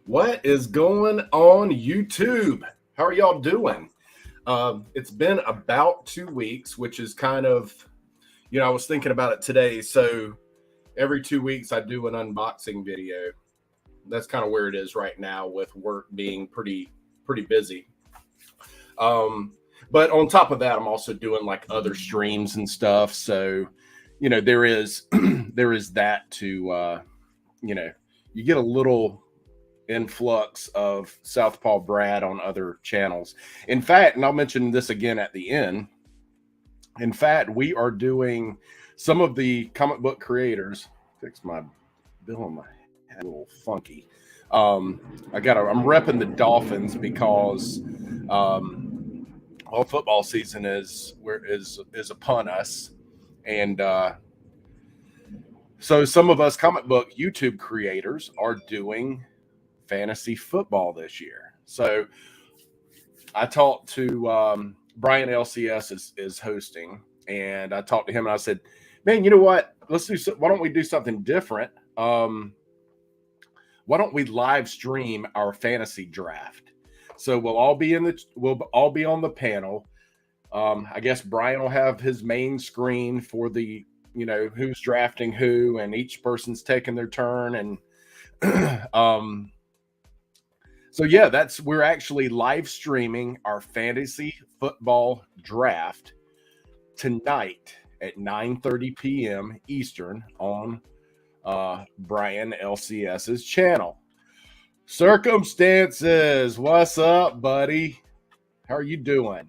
What is going on YouTube? How are y'all doing? It's been about 2 weeks, which is kind of, I was thinking about it today. So every 2 weeks, I do an unboxing video. That's kind of where it is right now with work being pretty busy. Um, but on top of that, I'm also doing like other streams and stuff. So, there is there is that to you know, you get a little influx of Southpaw Brad on other channels. In fact, and I'll mention this again at the end. In fact, we are doing some of the comic book creators. Fix my bill on my head a little funky. I'm repping the Dolphins because football season is upon us, and so some of us comic book YouTube creators are doing fantasy football this year. So I talked to Brian LCS is hosting, and I talked to him and I said, "Man, you know what? Why don't we do something different? Why don't we live stream our fantasy draft? So we'll all be on the panel. I guess Brian will have his main screen for the who's drafting who, and each person's taking their turn, and So yeah, we're actually live streaming our fantasy football draft tonight at 9:30 p.m. Eastern on Brian LCS's channel. Circumstances, what's up, buddy? How are you doing,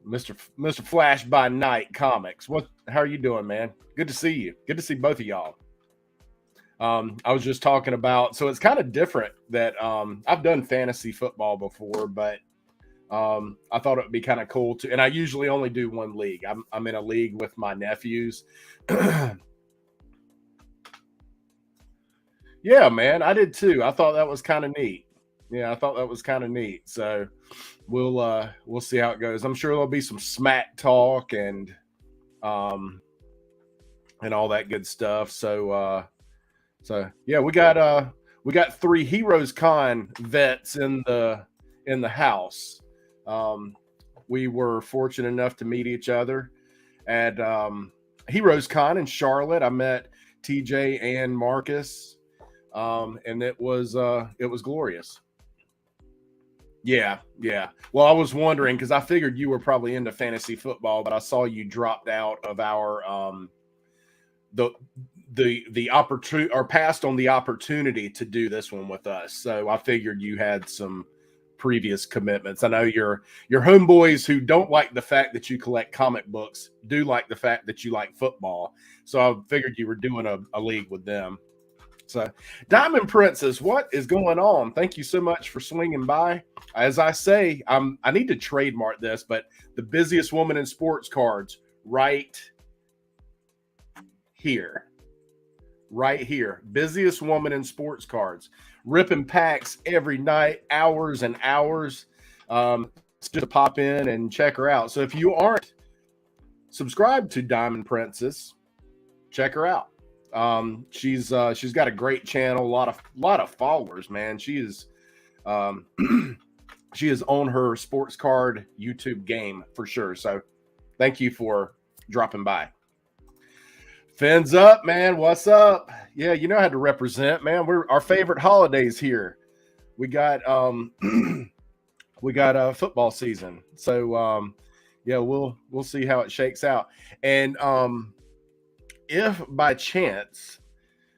Mr. Flash by Night Comics? How are you doing, man? Good to see you. Good to see both of y'all. I was just talking about, so it's kind of different that I've done fantasy football before, but I thought it would be kind of cool to, and I usually only do one league. I'm in a league with my nephews. Yeah, man, I did too. I thought that was kind of neat. Yeah, I thought that was kind of neat. So we'll see how it goes. I'm sure there'll be some smack talk and all that good stuff. So yeah, we got 3 Heroes Con vets in the house. We were fortunate enough to meet each other at Heroes Con in Charlotte. I met TJ and Marcus, and it was glorious. Yeah. Well, I was wondering because I figured you were probably into fantasy football, but I saw you dropped out of our the opportunity, or passed on the opportunity to do this one with us. So I figured you had some previous commitments. I know your homeboys who don't like the fact that you collect comic books do like the fact that you like football. So I figured you were doing a league with them. So Diamond Princess, what is going on? Thank you so much for swinging by. As I say, I need to trademark this, but the busiest woman in sports cards right here. Right here. Busiest woman in sports cards. Ripping packs every night, hours and hours. Just to pop in and check her out. So if you aren't subscribed to Diamond Princess, check her out. She's got a great channel, a lot of followers, man. She is she is on her sports card YouTube game for sure. So thank you for dropping by. Fins up, man. What's up? Yeah, you know how to represent, man. We're our favorite holidays here. We got we got a football season. So yeah, we'll see how it shakes out. And if by chance,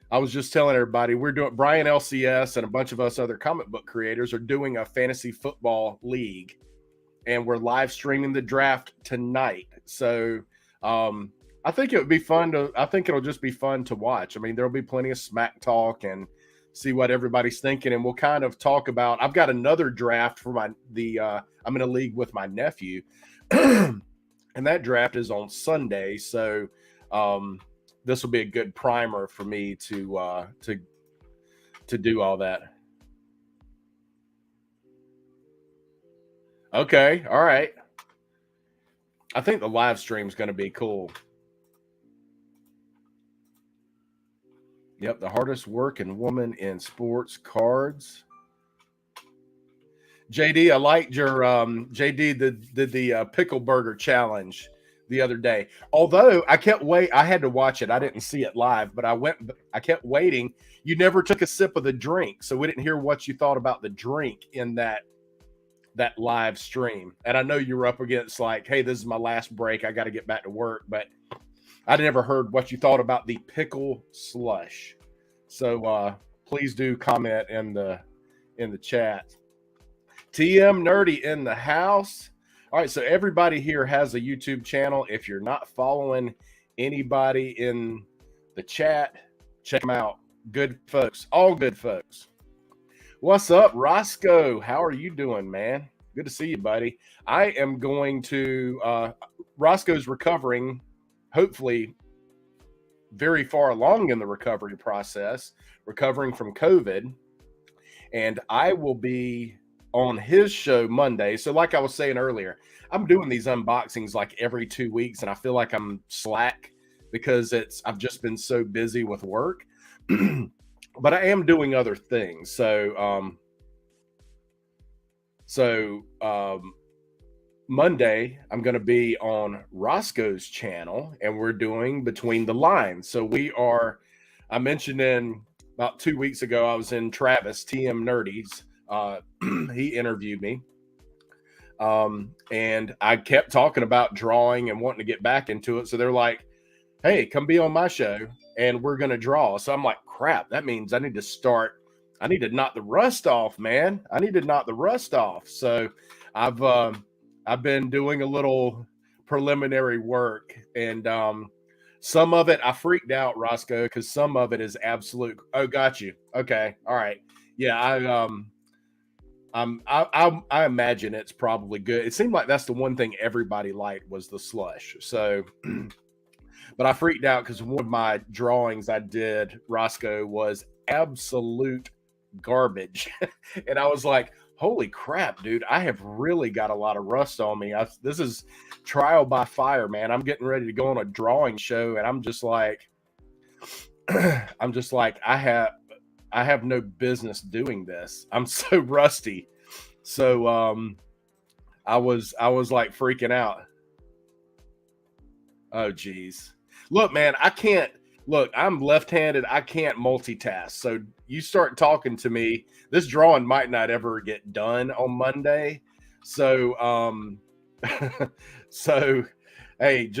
I was just telling everybody, we're doing, Brian LCS and a bunch of us other comic book creators are doing a fantasy football league, and we're live streaming the draft tonight. So I think it would be fun I think it'll just be fun to watch. I mean, there'll be plenty of smack talk and see what everybody's thinking. And we'll kind of talk about, I've got another draft for I'm in a league with my nephew and that draft is on Sunday. So, this will be a good primer for me to do all that. Okay. All right. I think the live stream is going to be cool. Yep, the hardest working woman in sports cards. JD, I liked your JD did the pickle burger challenge the other day. Although I had to watch it. I didn't see it live, but I kept waiting. You never took a sip of the drink, so we didn't hear what you thought about the drink in that live stream. And I know you were up against like, hey, this is my last break. I got to get back to work, but I never heard what you thought about the pickle slush. So please do comment in the chat. TM Nerdy in the house. All right, so everybody here has a YouTube channel. If you're not following anybody in the chat, check them out. Good folks, all good folks. What's up, Roscoe? How are you doing, man? Good to see you, buddy. I am going to Roscoe's recovering, hopefully very far along in the recovery process, recovering from COVID. And I will be on his show Monday. So like I was saying earlier, I'm doing these unboxings like every 2 weeks, and I feel like I'm slack because I've just been so busy with work. But I am doing other things. So Monday, I'm going to be on Roscoe's channel, and we're doing Between the Lines. So I mentioned about 2 weeks ago, I was in Travis, TM Nerdy's. He interviewed me. And I kept talking about drawing and wanting to get back into it. So they're like, hey, come be on my show and we're going to draw. So I'm like, crap, that means I need to knock the rust off, man. I need to knock the rust off. So I've been doing a little preliminary work, and some of it I freaked out, Roscoe, because some of it is absolute. Oh, got you. Okay. All right. Yeah. I imagine it's probably good. It seemed like that's the one thing everybody liked was the slush. So, but I freaked out because one of my drawings I did, Roscoe, was absolute garbage. And I was like, holy crap, dude, I have really got a lot of rust on me. This is trial by fire, man. I'm getting ready to go on a drawing show, and I'm just like, I have no business doing this. I'm so rusty. So I was like freaking out. Oh geez. Look, man, I'm left-handed. I can't multitask. So you start talking to me, this drawing might not ever get done on Monday. So so hey,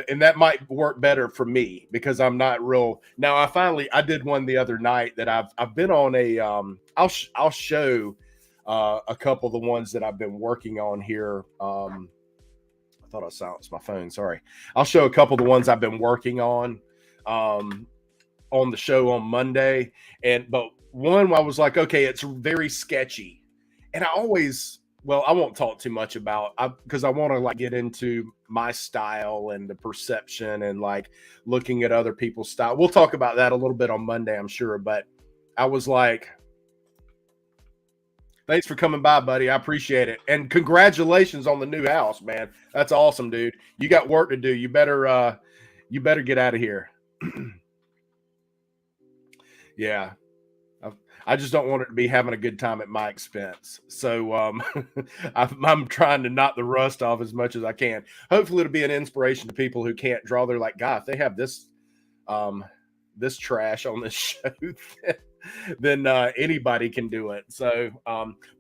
and that might work better for me because I'm not real. Now I did one the other night that I've been on a I'll show a couple of the ones that I've been working on here. I thought I silenced my phone. Sorry. I'll show a couple of the ones I've been working on the show on Monday. But one I was like, okay, it's very sketchy. And I won't talk too much about because I want to like get into my style and the perception and like looking at other people's style. We'll talk about that a little bit on Monday, I'm sure. But I was like, thanks for coming by, buddy. I appreciate it. And congratulations on the new house, man. That's awesome, dude. You got work to do. You better get out of here. Yeah. I just don't want it to be having a good time at my expense. So I'm trying to knock the rust off as much as I can. Hopefully it'll be an inspiration to people who can't draw. They're like, God, if they have this trash on this show, then anybody can do it. So,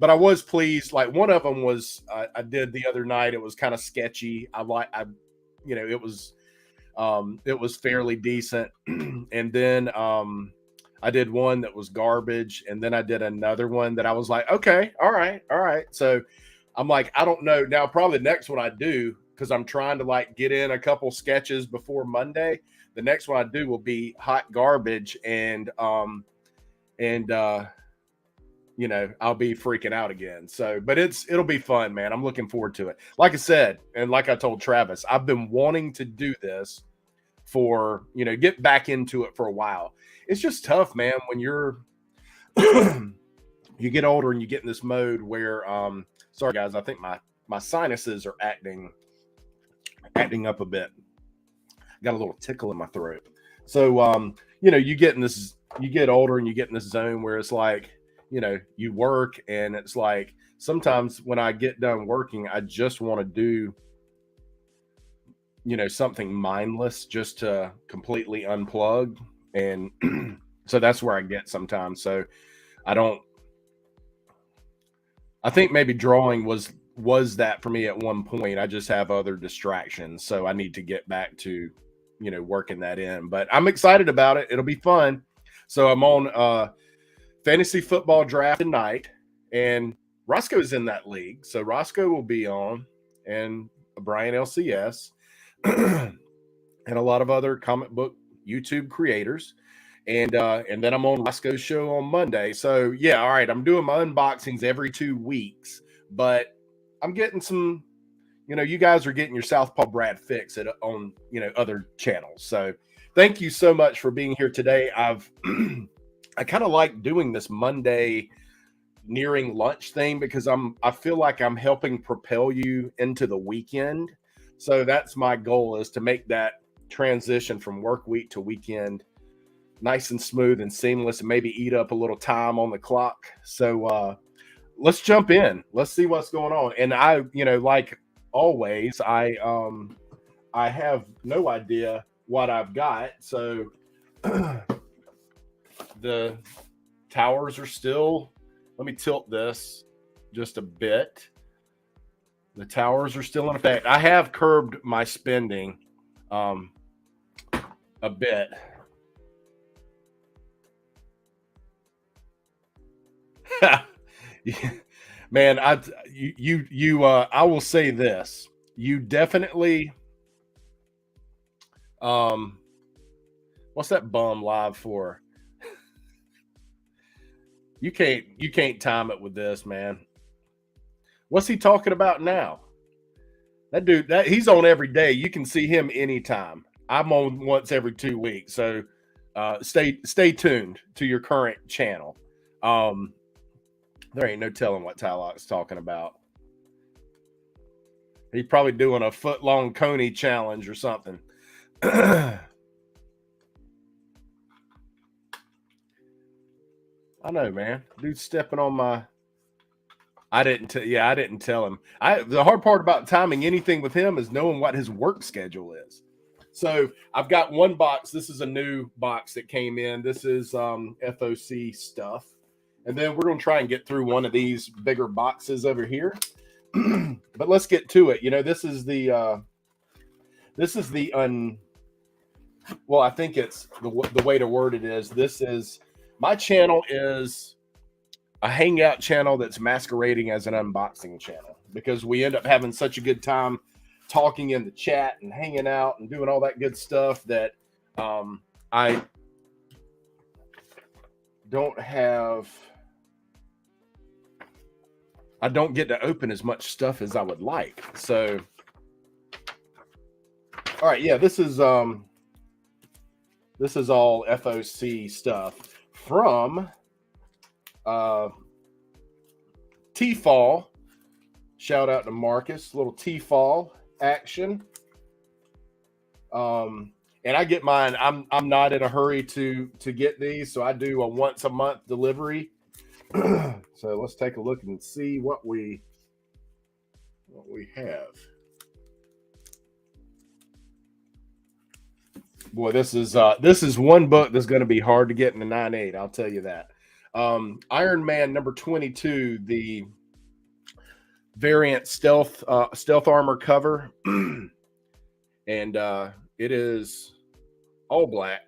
but I was pleased. Like one of them was I did the other night. It was kind of sketchy. It was fairly decent. And then I did one that was garbage, and then I did another one that I was like, okay, all right. So I'm like, I don't know. Now probably the next one I do, because I'm trying to like get in a couple sketches before Monday. The next one I do will be hot garbage, and I'll be freaking out again. So, but it'll be fun, man. I'm looking forward to it. Like I said, and like I told Travis, I've been wanting to do this for, get back into it for a while. It's just tough, man, when you get older and you get in this mode where, sorry guys, I think my sinuses are acting up a bit. Got a little tickle in my throat. So, you get in this, you get older and you get in this zone where it's like, you work and it's like sometimes when I get done working, I just want to do, something mindless just to completely unplug. And so that's where I get sometimes. So I don't, I think maybe drawing was that for me at one point. I just have other distractions, so I need to get back to, working that in. But I'm excited about it. It'll be fun. So I'm on fantasy football draft tonight, and Roscoe's in that league. So Roscoe will be on, and Brian LCS, and a lot of other comic book YouTube creators. And then I'm on Roscoe's show on Monday. So yeah, all right. I'm doing my unboxings every 2 weeks, but I'm getting some. You guys are getting your Southpaw Brad fix on other channels. So thank you so much for being here today. I kind of like doing this Monday nearing lunch thing because I feel like I'm helping propel you into the weekend. So that's my goal, is to make that transition from work week to weekend nice and smooth and seamless, and maybe eat up a little time on the clock. So let's jump in. Let's see what's going on. And I, like always, I have no idea what I've got. So the towers are still, let me tilt this just a bit. The towers are still in effect. I have curbed my spending a bit. Man, I will say this. You definitely what's that bum live for? You can't time it with this, man. What's he talking about now? That dude, he's on every day. You can see him anytime. I'm on once every 2 weeks. So stay tuned to your current channel. There ain't no telling what Tylock's talking about. He's probably doing a foot-long coney challenge or something. I know, man. Dude's stepping on my. I didn't tell him. The hard part about timing anything with him is knowing what his work schedule is. So I've got one box. This is a new box that came in. This is FOC stuff. And then we're going to try and get through one of these bigger boxes over here. But let's get to it. This is the well, I think it's the way to word it is, this is, my channel is a hangout channel that's masquerading as an unboxing channel, because we end up having such a good time talking in the chat and hanging out and doing all that good stuff that I don't get to open as much stuff as I would like. So, all right, yeah, this is all FOC stuff from T-Fall. Shout out to Marcus, little T-Fall action. And I get mine. I'm not in a hurry to get these, so I do a once a month delivery. So let's take a look and see what we have. Boy, this is one book that's going to be hard to get in the 9.8. I'll tell you that. Iron Man number 22, the variant stealth armor cover, and it is all black.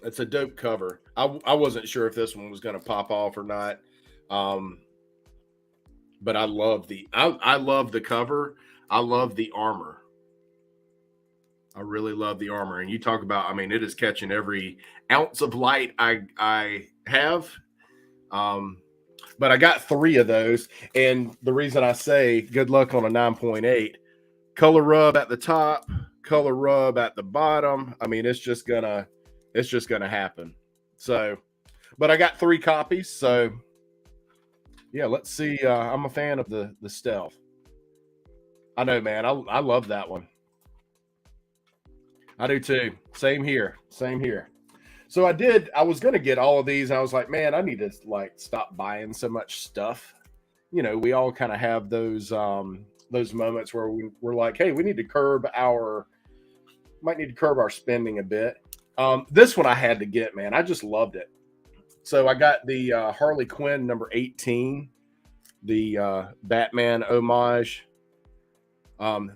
It's a dope cover. I wasn't sure if this one was going to pop off or not, but I love the cover. I love the armor. I really love the armor. And you talk about, it is catching every ounce of light I have. But I got 3 of those. And the reason I say good luck on a 9.8, color rub at the top, color rub at the bottom. It's just gonna happen. So, but I got 3 copies. So yeah, let's see. I'm a fan of the stealth. I know, man. I love that one. I do too. Same here. Same here. So I was gonna get all of these. I was like, man, I need to like stop buying so much stuff. You know, we all kind of have those moments where we're like, hey, we need to might need to curb our spending a bit. This one I had to get, man. I just loved it. So I got the Harley Quinn number 18, the Batman homage.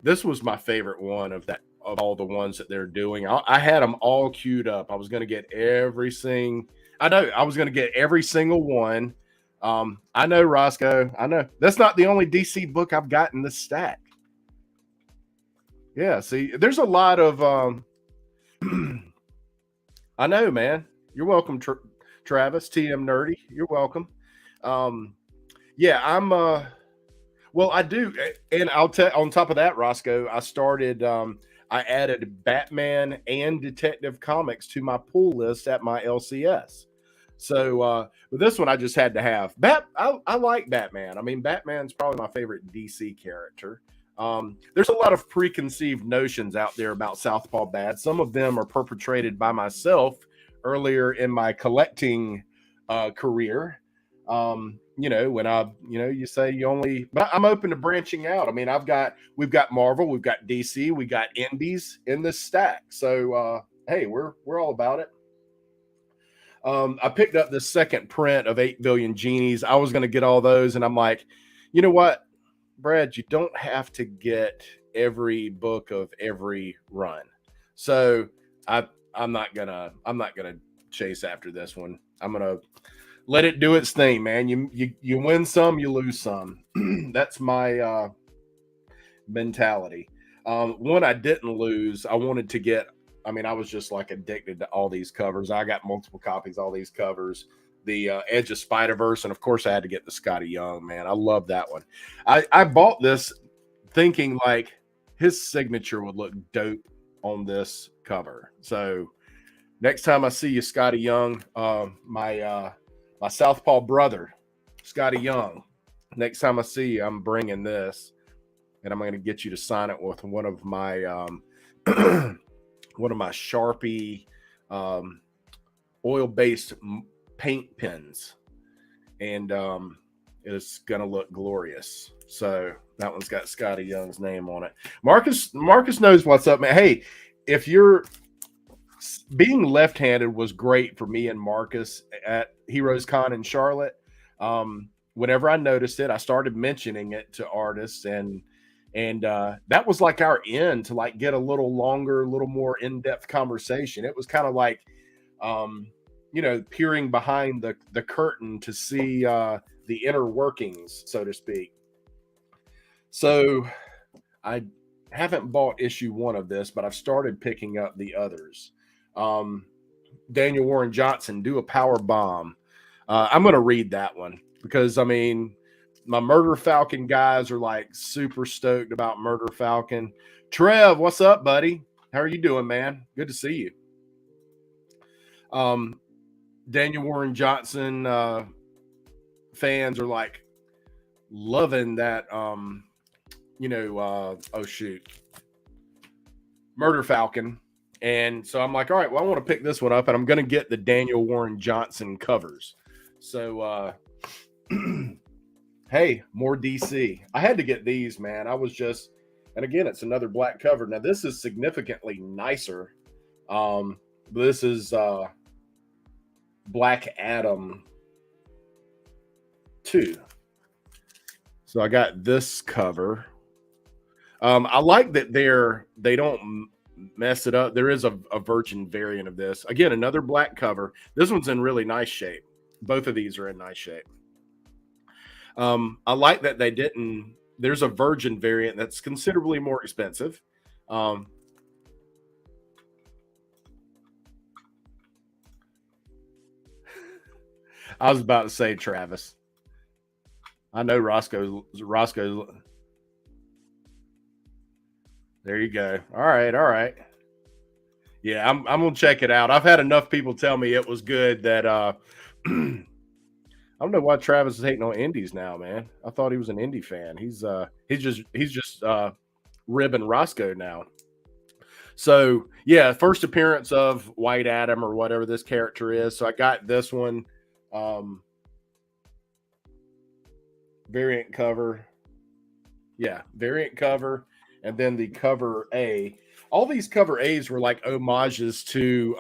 This was my favorite one of all the ones that they're doing. I had them all queued up. I was going to get I was going to get every single one. I know, Roscoe. I know that's not the only DC book I've got in this stack. Yeah, see, there's a lot of I know, man. You're welcome, Travis, TM Nerdy. You're welcome. Yeah, I'm well, I do, and I'll tell. On top of that, Roscoe, I added Batman and Detective Comics to my pull list at my LCS. So with this one, I just had to have I like Batman. I mean, Batman's probably my favorite DC character. There's a lot of preconceived notions out there about Southpaw Bad. Some of them are perpetrated by myself earlier in my collecting career. You know, when you say you only, but I'm open to branching out. I mean, we've got Marvel, we've got DC, we got indies in this stack. So, hey, we're all about it. I picked up the second print of 8 Billion Genies. I was going to get all those, and I'm like, you know what, Brad, you don't have to get every book of every run. So I'm not gonna chase after this one. I'm gonna let it do its thing, man. You win some, you lose some. That's my mentality. One I didn't lose. I wanted to get. I mean, I was just like addicted to all these covers. I got multiple copies, all these covers. The Edge of Spider-Verse, and of course, I had to get the Scotty Young. Man, I love that one. I bought this thinking like his signature would look dope on this cover. So next time I see you, Scotty Young, my Southpaw brother, Scotty Young. Next time I see you, I'm bringing this, and I'm going to get you to sign it with one of my one of my Sharpie oil-based paint pens, and it's going to look glorious. So that one's got Scotty Young's name on it. Marcus knows what's up, man. Hey, if you're being left-handed was great for me and Marcus at Heroes Con in Charlotte. Whenever I noticed it, I started mentioning it to artists, and that was like our end to like get a little longer, a little more in-depth conversation. It was kind of like peering behind the curtain to see the inner workings, so to speak. So I haven't bought issue 1 of this, but I've started picking up the others. Daniel Warren Johnson, Do a Power Bomb. I'm going to read that one because, I mean, my Murder Falcon guys are like super stoked about Murder Falcon. Trev, what's up, buddy? How are you doing, man? Good to see you. Daniel Warren Johnson fans are like loving that. Murder Falcon. And so I'm like, all right, well, I want to pick this one up, and I'm going to get the Daniel Warren Johnson covers. So, hey, more DC. I had to get these, man. And again, it's another black cover. Now, this is significantly nicer. This is Black Adam 2. So I got this cover. I like that they don't mess it up. There is a virgin variant of this. Again, another black cover. This one's in really nice shape. Both of these are in nice shape. I like that they didn't. There's a virgin variant that's considerably more expensive. I was about to say Travis. I know Roscoe. There you go. All right. Yeah, I'm gonna check it out. I've had enough people tell me it was good that I don't know why Travis is hating on indies now, man. I thought he was an indie fan. He's just ribbing Roscoe now. So yeah, first appearance of White Adam or whatever this character is. So I got this one, variant cover. Yeah, variant cover, and then the cover A. All these cover A's were like homages to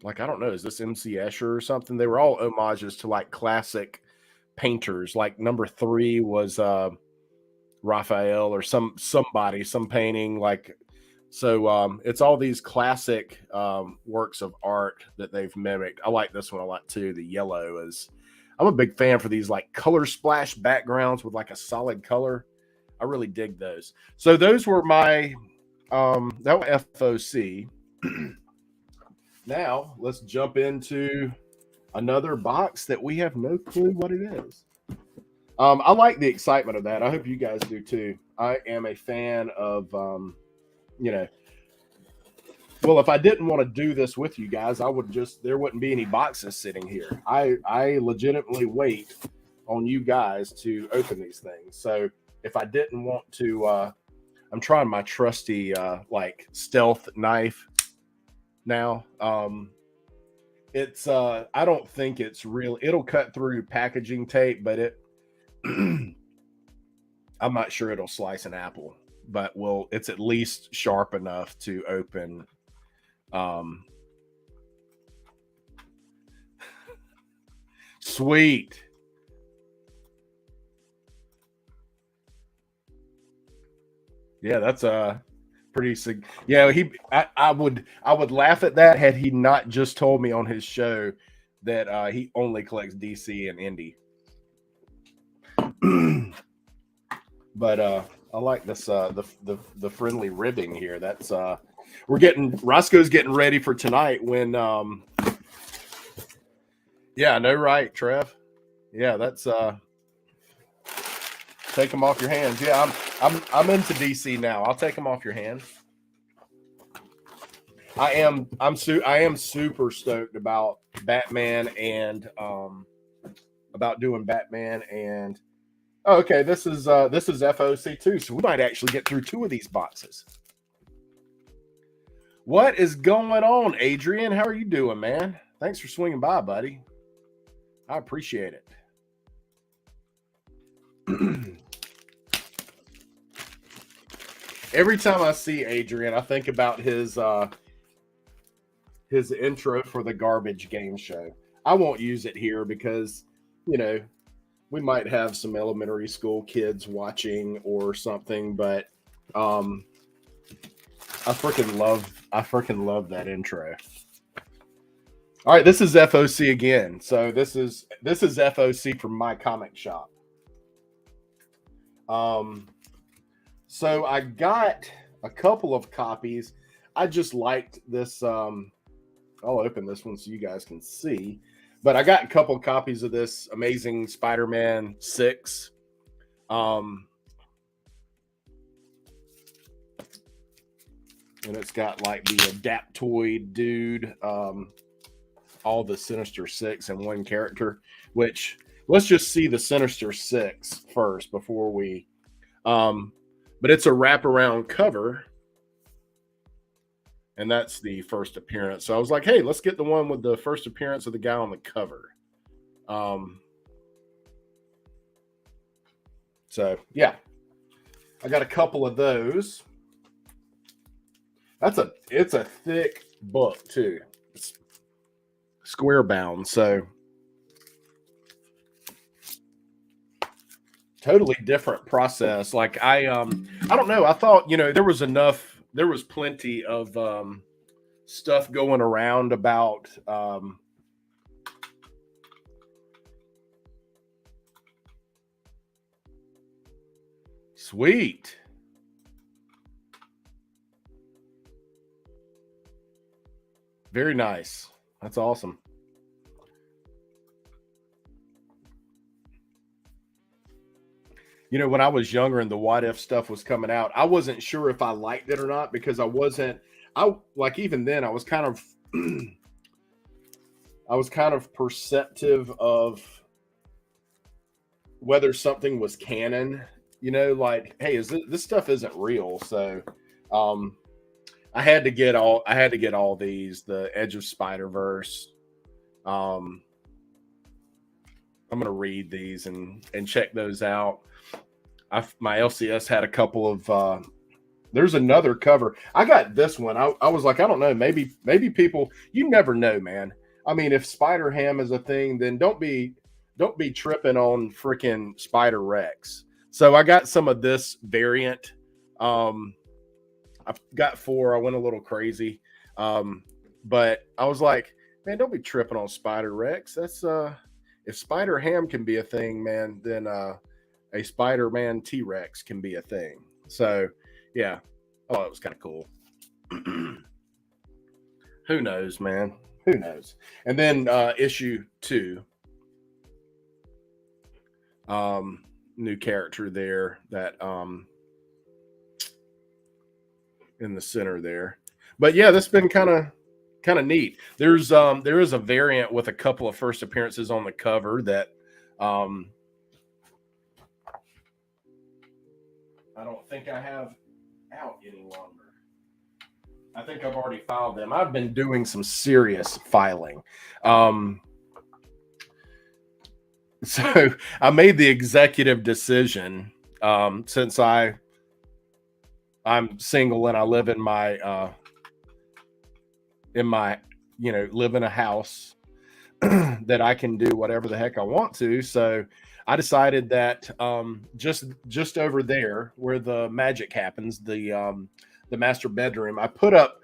like, I don't know, is this MC Escher or something? They were all homages to like classic painters. Like number 3 was Raphael or somebody, some painting like. So it's all these classic works of art that they've mimicked. I like this one a lot too. The yellow is, I'm a big fan for these like color splash backgrounds with like a solid color. I really dig those. So those were my that was FOC. Now let's jump into another box that we have no clue what it is. I like the excitement of that. I hope you guys do too. I am a fan of you know, well, if I didn't want to do this with you guys, I would just, there wouldn't be any boxes sitting here. I legitimately wait on you guys to open these things. So if I didn't want to, I'm trying my trusty like stealth knife now. It's I don't think it's real. It'll cut through packaging tape, but it I'm not sure it'll slice an apple, but it's at least sharp enough to open sweet. Yeah, that's pretty sig. Yeah, I would laugh at that had he not just told me on his show that he only collects DC and Indie. But I like this the friendly ribbing here. That's Roscoe's getting ready for tonight when yeah, no, right, Trev. Yeah, that's take them off your hands. Yeah, I'm into DC now. I'll take them off your hands. I am super stoked about Batman and about doing Batman and oh, okay, this is FOC too, so we might actually get through 2 of these boxes. What is going on, Adrian? How are you doing, man? Thanks for swinging by, buddy. I appreciate it. Every time I see Adrian, I think about his intro for the Garbage Game Show. I won't use it here because, you know, we might have some elementary school kids watching or something, but I freaking love that intro. All right, this is FOC again. So this is FOC from my comic shop. So I got a couple of copies. I just liked this. I'll open this one so you guys can see. But I got a couple of copies of this Amazing Spider-Man 6. And it's got like the Adaptoid dude, all the Sinister Six in one character, which let's just see the Sinister Six first before we but it's a wraparound cover. And that's the first appearance. So I was like, hey, let's get the one with the first appearance of the guy on the cover. So yeah, I got a couple of those. It's a thick book too. It's square bound, so totally different process. Like I don't know. I thought, you know, there was plenty of stuff going around about sweet. Very nice. That's awesome. You know, when I was younger and the What If stuff was coming out, I wasn't sure if I liked it or not because I like even then I was kind of perceptive of whether something was canon, like, hey, this stuff isn't real. So, um, I had to get all these, the Edge of Spider-Verse. Um, I'm gonna read these and check those out. My LCS had a couple of there's another cover. I got this one. I was like, I don't know, maybe people, you never know, man. I mean, if Spider Ham is a thing, then don't be tripping on freaking Spider Rex. So I got some of this variant. I've got four. I went a little crazy. But I was like, man, don't be tripping on Spider Rex. That's if Spider Ham can be a thing, man, then a Spider-Man T-Rex can be a thing. So yeah. Oh, it was kind of cool. Who knows, man? Who knows? And then issue 2. New character there that in the center there. But yeah, that's been kind of neat. There is a variant with a couple of first appearances on the cover that I don't think I have out any longer. I think I've already filed them. I've been doing some serious filing. So I made the executive decision, since I'm single and I live in my live in a house that I can do whatever the heck I want to. So I decided that just over there where the magic happens, the master bedroom, I put up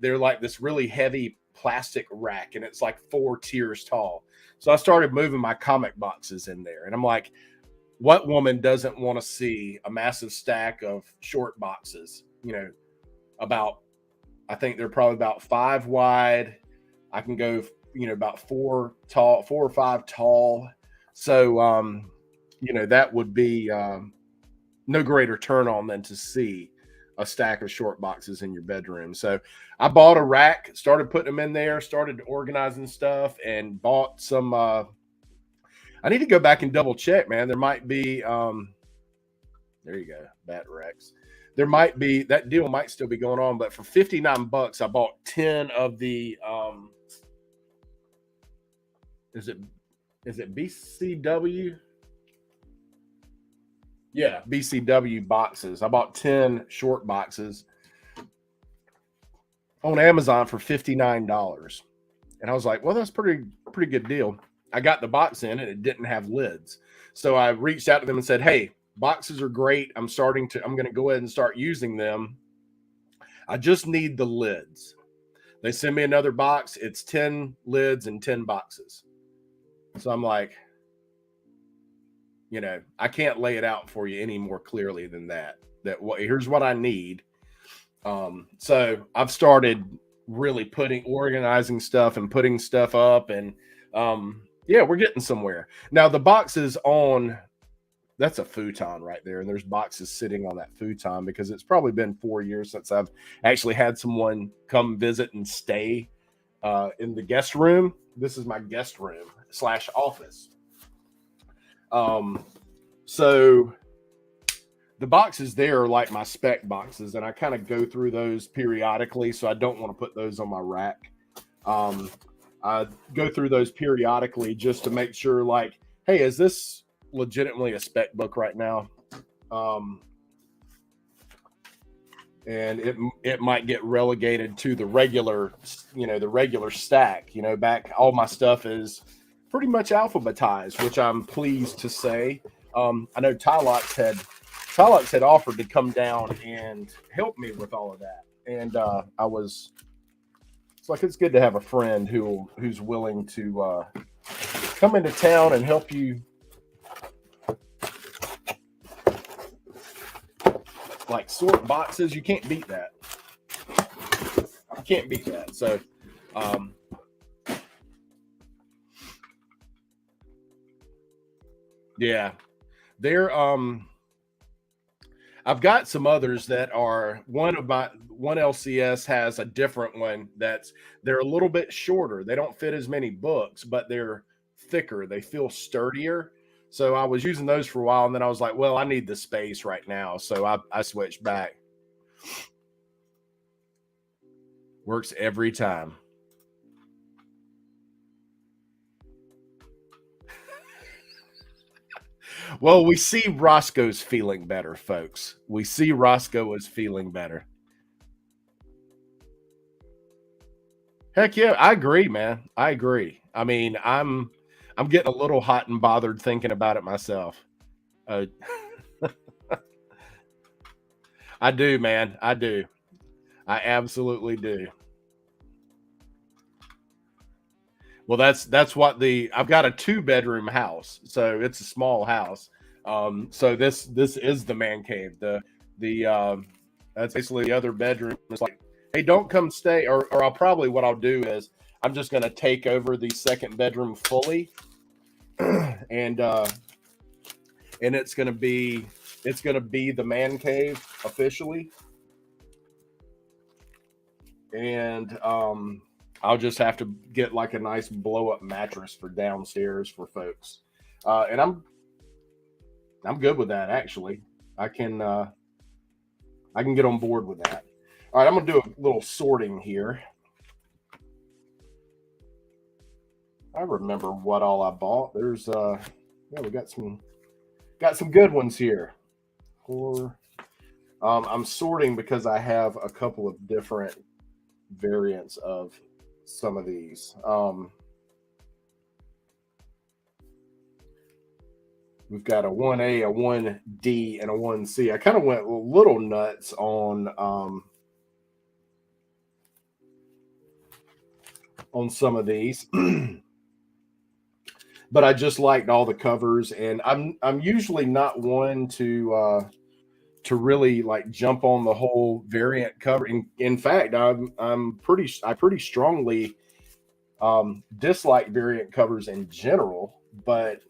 they're like this really heavy plastic rack, and it's like 4 tiers tall. So I started moving my comic boxes in there, and I'm like, what woman doesn't want to see a massive stack of short boxes? I think they're probably about 5 wide. I can go, about 4 or 5 tall. So, that would be no greater turn on than to see a stack of short boxes in your bedroom. So I bought a rack, started putting them in there, started organizing stuff, and bought some. I need to go back and double check, man. There might be. There you go, Bat Rex. There might be, that deal might still be going on, but for $59, I bought 10 of the. Is it BCW? Yeah, BCW boxes. I bought 10 short boxes on Amazon for $59. And I was like, well, that's pretty good deal. I got the box in and it didn't have lids. So I reached out to them and said, hey, boxes are great. I'm going to go ahead and start using them. I just need the lids. They send me another box. It's 10 lids and 10 boxes. So I'm like, I can't lay it out for you any more clearly than that. Here's what I need. So I've started really organizing stuff and putting stuff up, and we're getting somewhere. Now the boxes that's a futon right there, and there's boxes sitting on that futon because it's probably been 4 years since I've actually had someone come visit and stay in the guest room. This is my guest room / office. So the boxes there are like my spec boxes, and I kind of go through those periodically. So I don't want to put those on my rack. I go through those periodically just to make sure, like, hey, is this legitimately a spec book right now? And it might get relegated to the regular stack. Back, all my stuff is pretty much alphabetized, which I'm pleased to say. I know Tylox had offered to come down and help me with all of that, and it's like, it's good to have a friend who's willing to come into town and help you, like, sort boxes. You can't beat that. So yeah, they're I've got some others that are one LCS has a different one they're a little bit shorter. They don't fit as many books, but they're thicker. They feel sturdier. So I was using those for a while, and then I was like, well, I need the space right now. So I switched back. Works every time. Well, we see Roscoe's feeling better, folks. We see Roscoe is feeling better. Heck yeah, I agree, man. I agree. I mean, I'm getting a little hot and bothered thinking about it myself. Uh, I do, man. I do. I absolutely do. Well, that's what the I've got a 2-bedroom house, so it's a small house. So this is the man cave. The that's basically the other bedroom. It's like, hey, don't come stay, or I'll probably what I'll do is I'm just gonna take over the second bedroom fully, and and it's gonna be the man cave officially, and I'll just have to get like a nice blow up mattress for downstairs for folks, and I'm good with that actually. I can I can get on board with that. All right, I'm gonna do a little sorting here. I remember what all I bought. There's yeah, we got some good ones here. Or I'm sorting because I have a couple of different variants of some of these. We've got a 1A, a 1D, and a 1C. I kind of went a little nuts on some of these. But I just liked all the covers, and I'm usually not one to really like jump on the whole variant cover. In fact, I pretty strongly dislike variant covers in general, but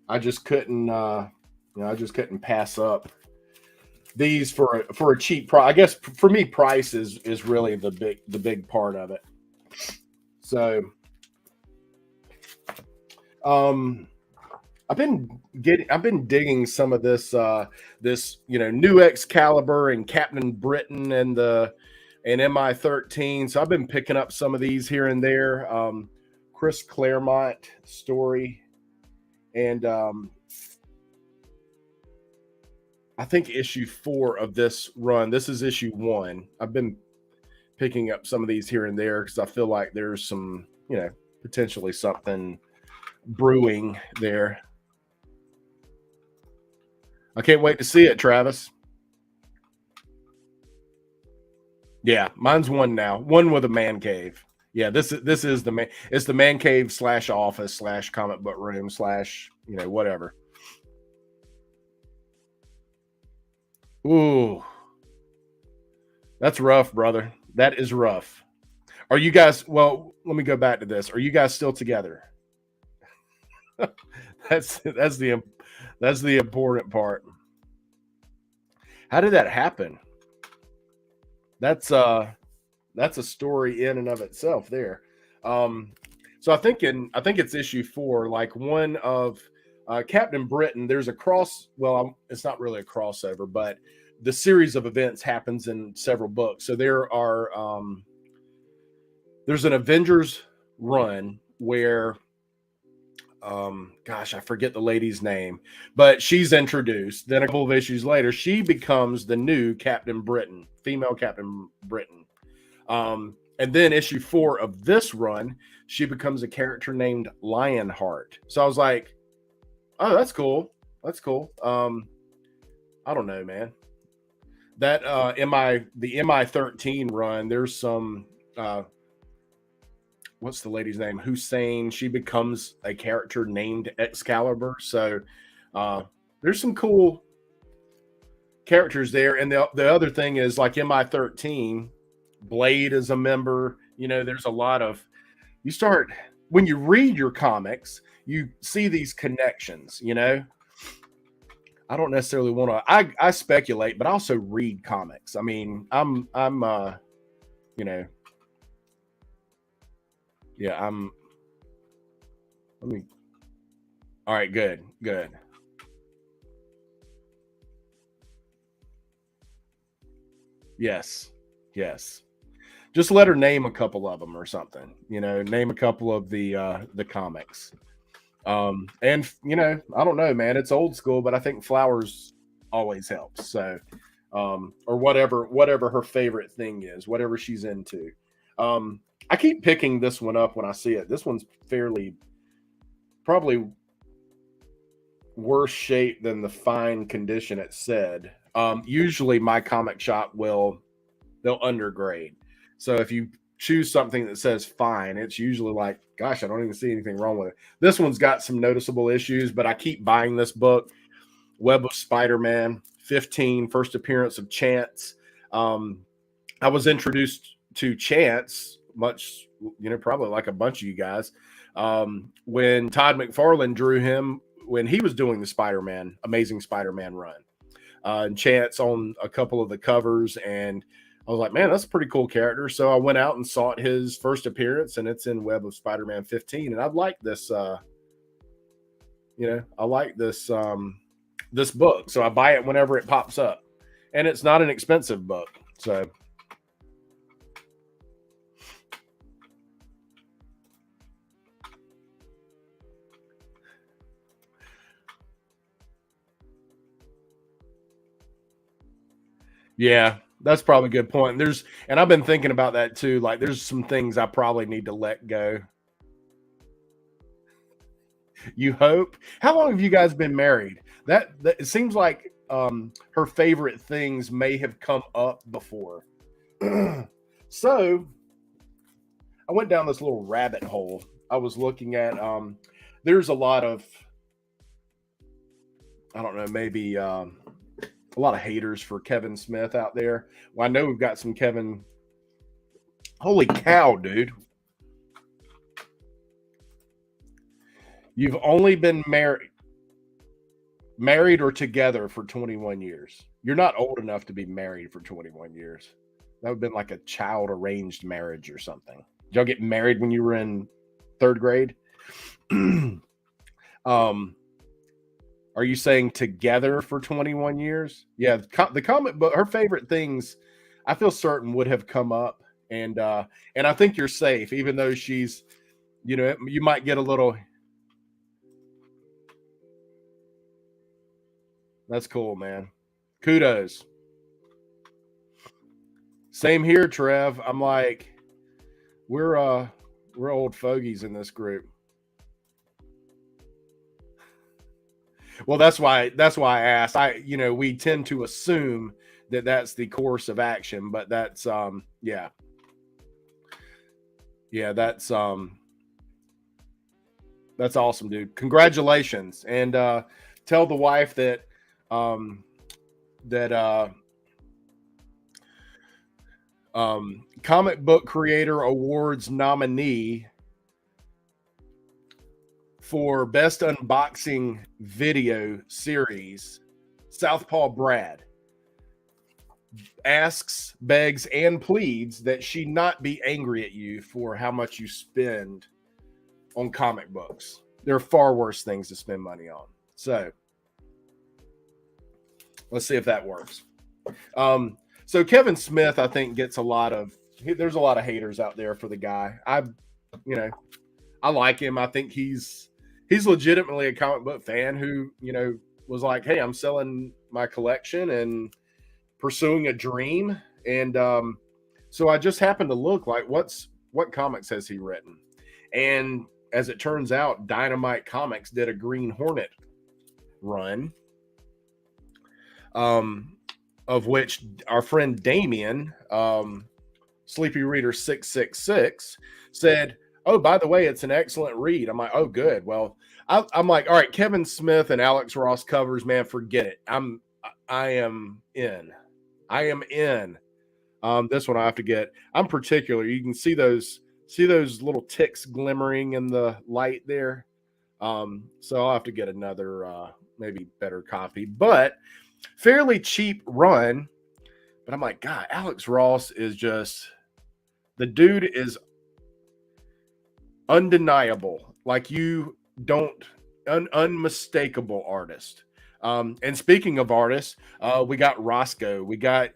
I just couldn't I just couldn't pass up these for a cheap price. I guess for me, price is really the big part of it. So um I've been digging some of this new Excalibur and Captain Britain and MI13. So I've been picking up some of these here and there. Chris Claremont story, and I think issue 4 of this run. This is issue 1. I've been picking up some of these here and there because I feel like there's some potentially something brewing there. I can't wait to see it, Travis. Yeah, mine's 1 now. 1 with a man cave. Yeah, this is the man. It's the man cave / office / comic book room / whatever. Ooh, that's rough, brother. That is rough. Are you guys? Well, let me go back to this. Are you guys still together? That's the important part. How did that happen? That's a story in and of itself there. So I think it's issue 4, like one of Captain Britain. There's a cross. Well, it's not really a crossover, but the series of events happens in several books. So there's an Avengers run where gosh, I forget the lady's name, but she's introduced. Then a couple of issues later, she becomes the new Captain Britain, female Captain Britain. And then issue 4 of this run, she becomes a character named Lionheart. So I was like, oh, that's cool. That's cool. I don't know, man. That the MI13 run, there's some what's the lady's name? Hussein. She becomes a character named Excalibur. So there's some cool characters there. And the other thing is like MI13, Blade is a member. There's a lot of when you read your comics, you see these connections. I don't necessarily want to. I speculate, but I also read comics. I mean, I'm yeah, I'm. Let me. All right, good, good. Yes, yes. Just let her name a couple of them or something. You know, name a couple of the comics. And you know, I don't know, man. It's old school, but I think flowers always helps. So, or whatever her favorite thing is, whatever she's into. I keep picking this one up when I see it. This one's fairly probably worse shape than the fine condition it said. Usually my comic shop they'll undergrade. So if you choose something that says fine, it's usually like, gosh, I don't even see anything wrong with it. This one's got some noticeable issues, but I keep buying this book, Web of Spider-Man 15, first appearance of Chance. I was introduced to Chance much, you know, probably like a bunch of you guys, when Todd McFarlane drew him when he was doing the Spider-Man, Amazing Spider-Man run. And Chance on a couple of the covers, and I was like, man, that's a pretty cool character. So I went out and sought his first appearance, and it's in Web of Spider-Man 15. And I like this, you know, I like this book. So I buy it whenever it pops up. And it's not an expensive book. So yeah, that's probably a good point. And I've been thinking about that too. Like, there's some things I probably need to let go. You hope. How long have you guys been married? That it seems like her favorite things may have come up before. So I went down this little rabbit hole. I was looking at there's a lot of, I don't know, maybe a lot of haters for Kevin Smith out there. Well, I know we've got some Kevin. Holy cow, dude. You've only been married or together for 21 years. You're not old enough to be married for 21 years. That would have been like a child arranged marriage or something. Did y'all get married when you were in third grade? Are you saying together for 21 years? Yeah, the comic book, her favorite things, I feel certain would have come up, and I think you're safe, even though she's, you know, you might get a little. That's cool, man. Kudos. Same here, Trev. I'm like, we're old fogies in this group. Well, that's why I asked. You know, we tend to assume that that's the course of action, but that's yeah. Yeah, that's awesome, dude. Congratulations. And tell the wife that um that Comic Book Creator Awards nominee for Best Unboxing Video Series, Southpaw Brad, asks, begs, and pleads that she not be angry at you for how much you spend on comic books. There are far worse things to spend money on. So let's see if that works. So Kevin Smith, I think, gets there's a lot of haters out there for the guy. You know, I like him. I think he's legitimately a comic book fan who, you know, was like, hey, I'm selling my collection and pursuing a dream. And so I just happened to look like what comics has he written? And as it turns out, Dynamite Comics did a Green Hornet run, of which our friend Damien, Sleepy Reader 666, said, oh, by the way, it's an excellent read. I'm like, oh, good. Well, I'm like, all right, Kevin Smith and Alex Ross covers, man, forget it. I am in. I am in. This one I have to get. I'm particular. You can see those little ticks glimmering in the light there. So I'll have to get another maybe better copy, but fairly cheap run. But I'm like, God, Alex Ross is just, the dude is undeniable. Like, you don't, unmistakable artist. And speaking of artists, we got Roscoe. We got,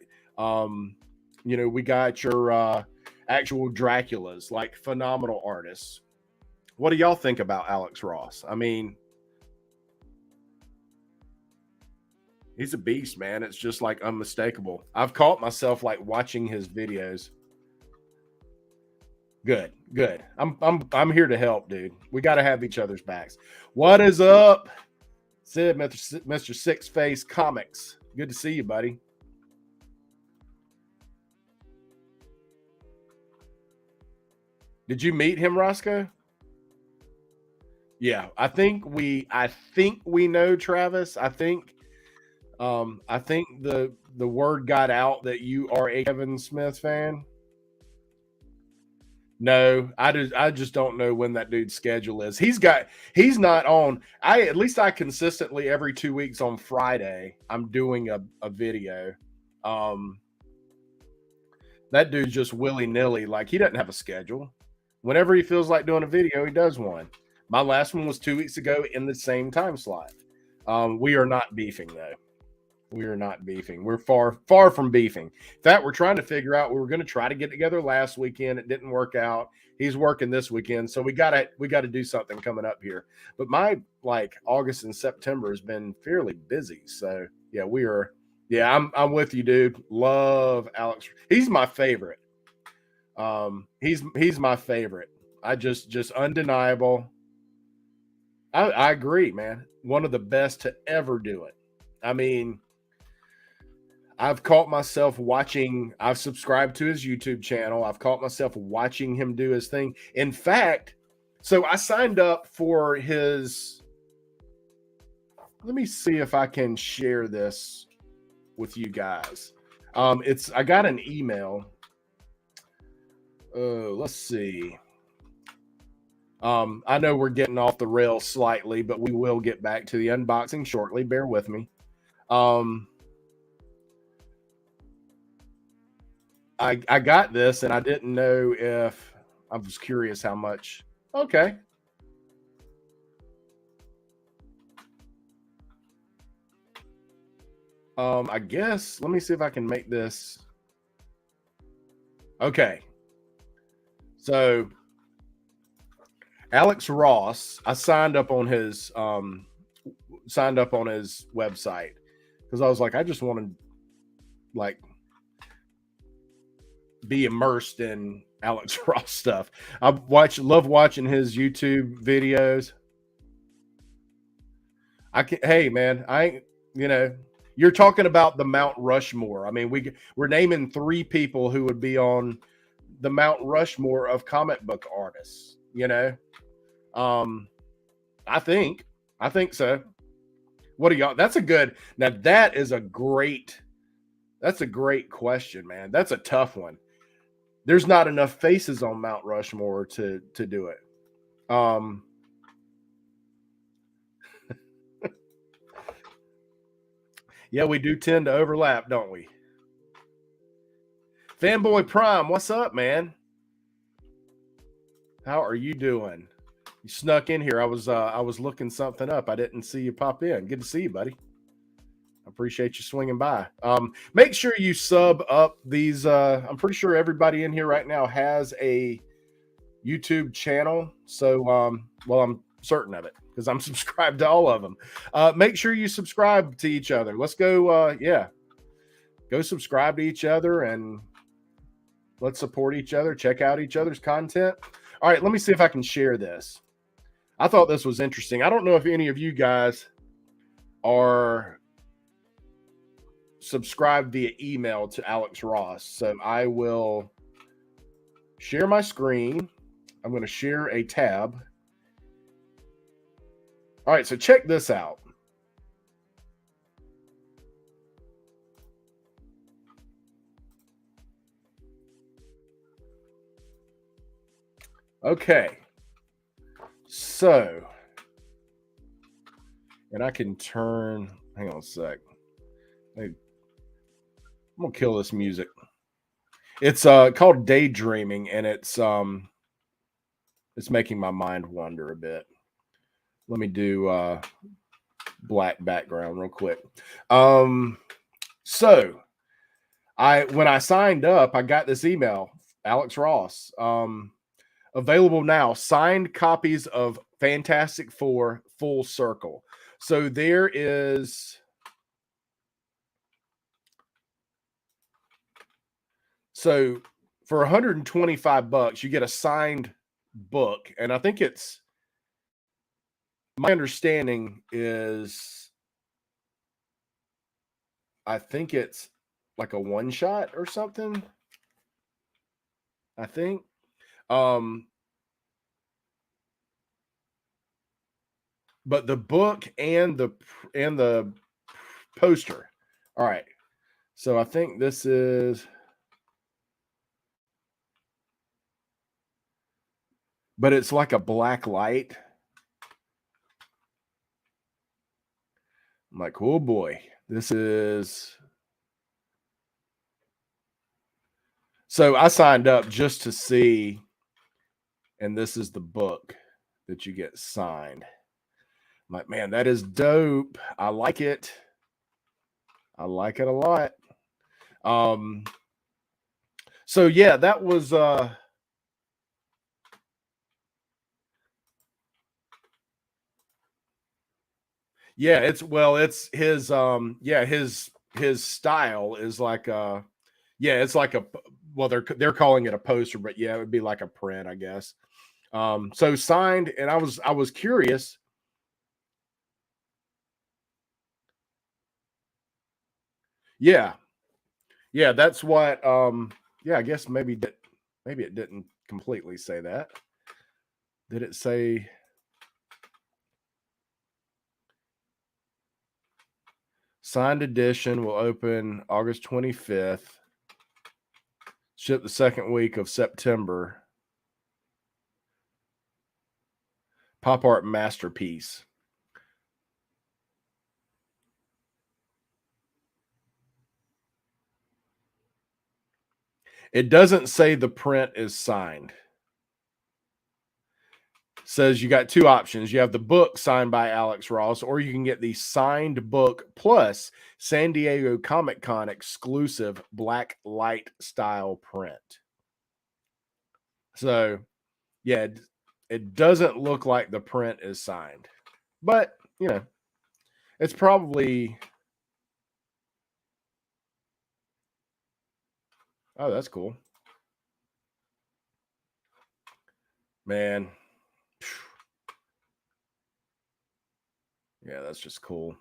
we got your actual Draculas, like phenomenal artists. What do y'all think about Alex Ross? I mean, he's a beast, man. It's just like unmistakable. I've caught myself like watching his videos. Good, good. I'm here to help, dude. We got to have each other's backs. What is up, Sid, Mr. Six Face Comics? Good to see you, buddy. Did you meet him, Roscoe? Yeah, I think we know Travis. I think the word got out that you are a Kevin Smith fan. No, I just don't know when that dude's schedule is. He's not on. At least I consistently every 2 weeks on Friday I'm doing a video. That dude's just willy-nilly, like he doesn't have a schedule. Whenever he feels like doing a video, he does one. My last one was 2 weeks ago in the same time slot. We are not beefing though. We are not beefing. We're far from beefing. In fact, we're trying to figure out. We were going to try to get together last weekend. It didn't work out. He's working this weekend, so we got to do something coming up here. But my August and September has been fairly busy. So yeah, we are. Yeah, I'm with you, dude. Love Alex. He's my favorite. He's my favorite. I just undeniable. I agree, man. One of the best to ever do it. I mean, I've caught myself watching. I've subscribed to his YouTube channel. I've caught myself watching him do his thing. In fact, so I signed up for his. Let me see if I can share this with you guys. I got an email. Let's see. I know we're getting off the rails slightly, but we will get back to the unboxing shortly. Bear with me. I got this and I didn't know if I was curious how much. Okay. I guess let me see if I can make this. Okay. So Alex Ross, I signed up on his website because I was like, I just want to be immersed in Alex Ross stuff. I love watching his YouTube videos. Hey man, you're talking about the Mount Rushmore. I mean, we're naming 3 people who would be on the Mount Rushmore of comic book artists, I think so. What do y'all? That's a good question, man. That's a tough one. There's not enough faces on Mount Rushmore to do it. Yeah, we do tend to overlap, don't we? Fanboy Prime, what's up, man? How are you doing? You snuck in here. I was looking something up. I didn't see you pop in. Good to see you, buddy. I appreciate you swinging by. Make sure you sub up these. I'm pretty sure everybody in here right now has a YouTube channel. So, I'm certain of it because I'm subscribed to all of them. Make sure you subscribe to each other. Let's go. Go subscribe to each other and let's support each other. Check out each other's content. All right, let me see if I can share this. I thought this was interesting. I don't know if any of you guys are subscribed via email to Alex Ross. So I will share my screen. I'm going to share a tab. All right, so check this out. Okay. So, and I can turn, hang on a sec. I'm gonna kill this music. It's called Daydreaming, and it's making my mind wander a bit. Let me do black background real quick. So when I signed up, I got this email, Alex Ross. Available now, signed copies of Fantastic Four Full Circle. So there is. So for 125 bucks, you get a signed book, and I think it's, my understanding is, I think it's like a one shot or something. I think. But the book and the poster. All right. So I think this is, but it's like a black light. I'm like, oh boy, this is. So I signed up just to see, and this is the book that you get signed. I'm like, man, that is dope. I like it. I like it a lot. So yeah, that was yeah, it's his his style is like yeah, it's like a, well, they're calling it a poster, but yeah, it would be like a print, I guess. So signed, and I was curious. Yeah. Yeah, that's what yeah, I guess maybe it didn't completely say that. Did it say signed edition will open August 25th, ship the second week of September. Pop art masterpiece. It doesn't say the print is signed. It says you got two options. You have the book signed by Alex Ross, or you can get the signed book plus San Diego Comic Con exclusive black light style print. So, yeah, it doesn't look like the print is signed, but you know, it's probably. Oh, that's cool, man. Yeah, that's just cool.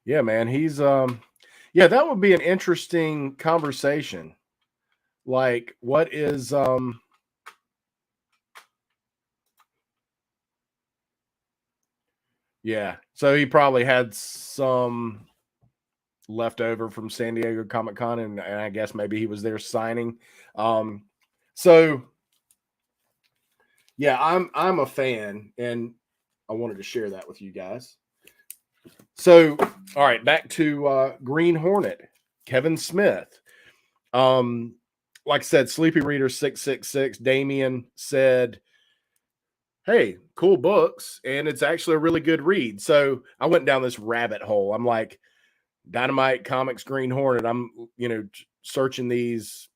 Yeah, man, he's yeah, that would be an interesting conversation. Like, what is yeah, so he probably had some left over from San Diego Comic Con, and I guess maybe he was there signing. So yeah, I'm a fan, and I wanted to share that with you guys. So, all right, back to Green Hornet, Kevin Smith. Like I said, Sleepy Reader 666, Damien said, hey, cool books, and it's actually a really good read. So I went down this rabbit hole. I'm like, Dynamite Comics, Green Hornet. I'm, searching these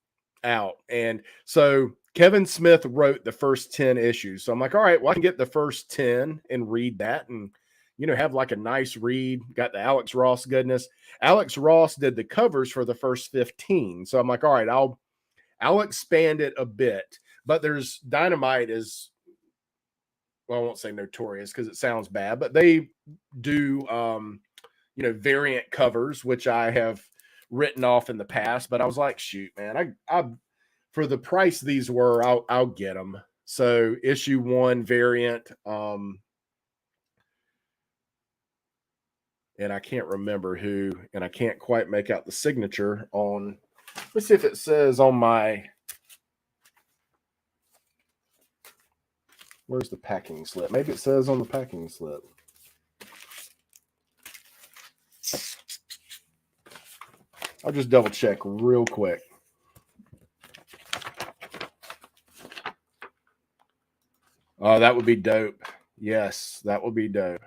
out. And so Kevin Smith wrote the first 10 issues. So I'm like, all right, well, I can get the first 10 and read that and, have like a nice read. Got the Alex Ross goodness. Alex Ross did the covers for the first 15. So I'm like, all right, I'll expand it a bit. But there's Dynamite is, well, I won't say notorious because it sounds bad, but they do variant covers, which I have written off in the past. But I was like, shoot, man, I for the price these were, I'll get them. So issue 1 variant, and I can't remember who, and I can't quite make out the signature on. Let's see if it says on my. Where's the packing slip? Maybe it says on the packing slip. I'll just double check real quick. Oh, that would be dope. Yes, that would be dope.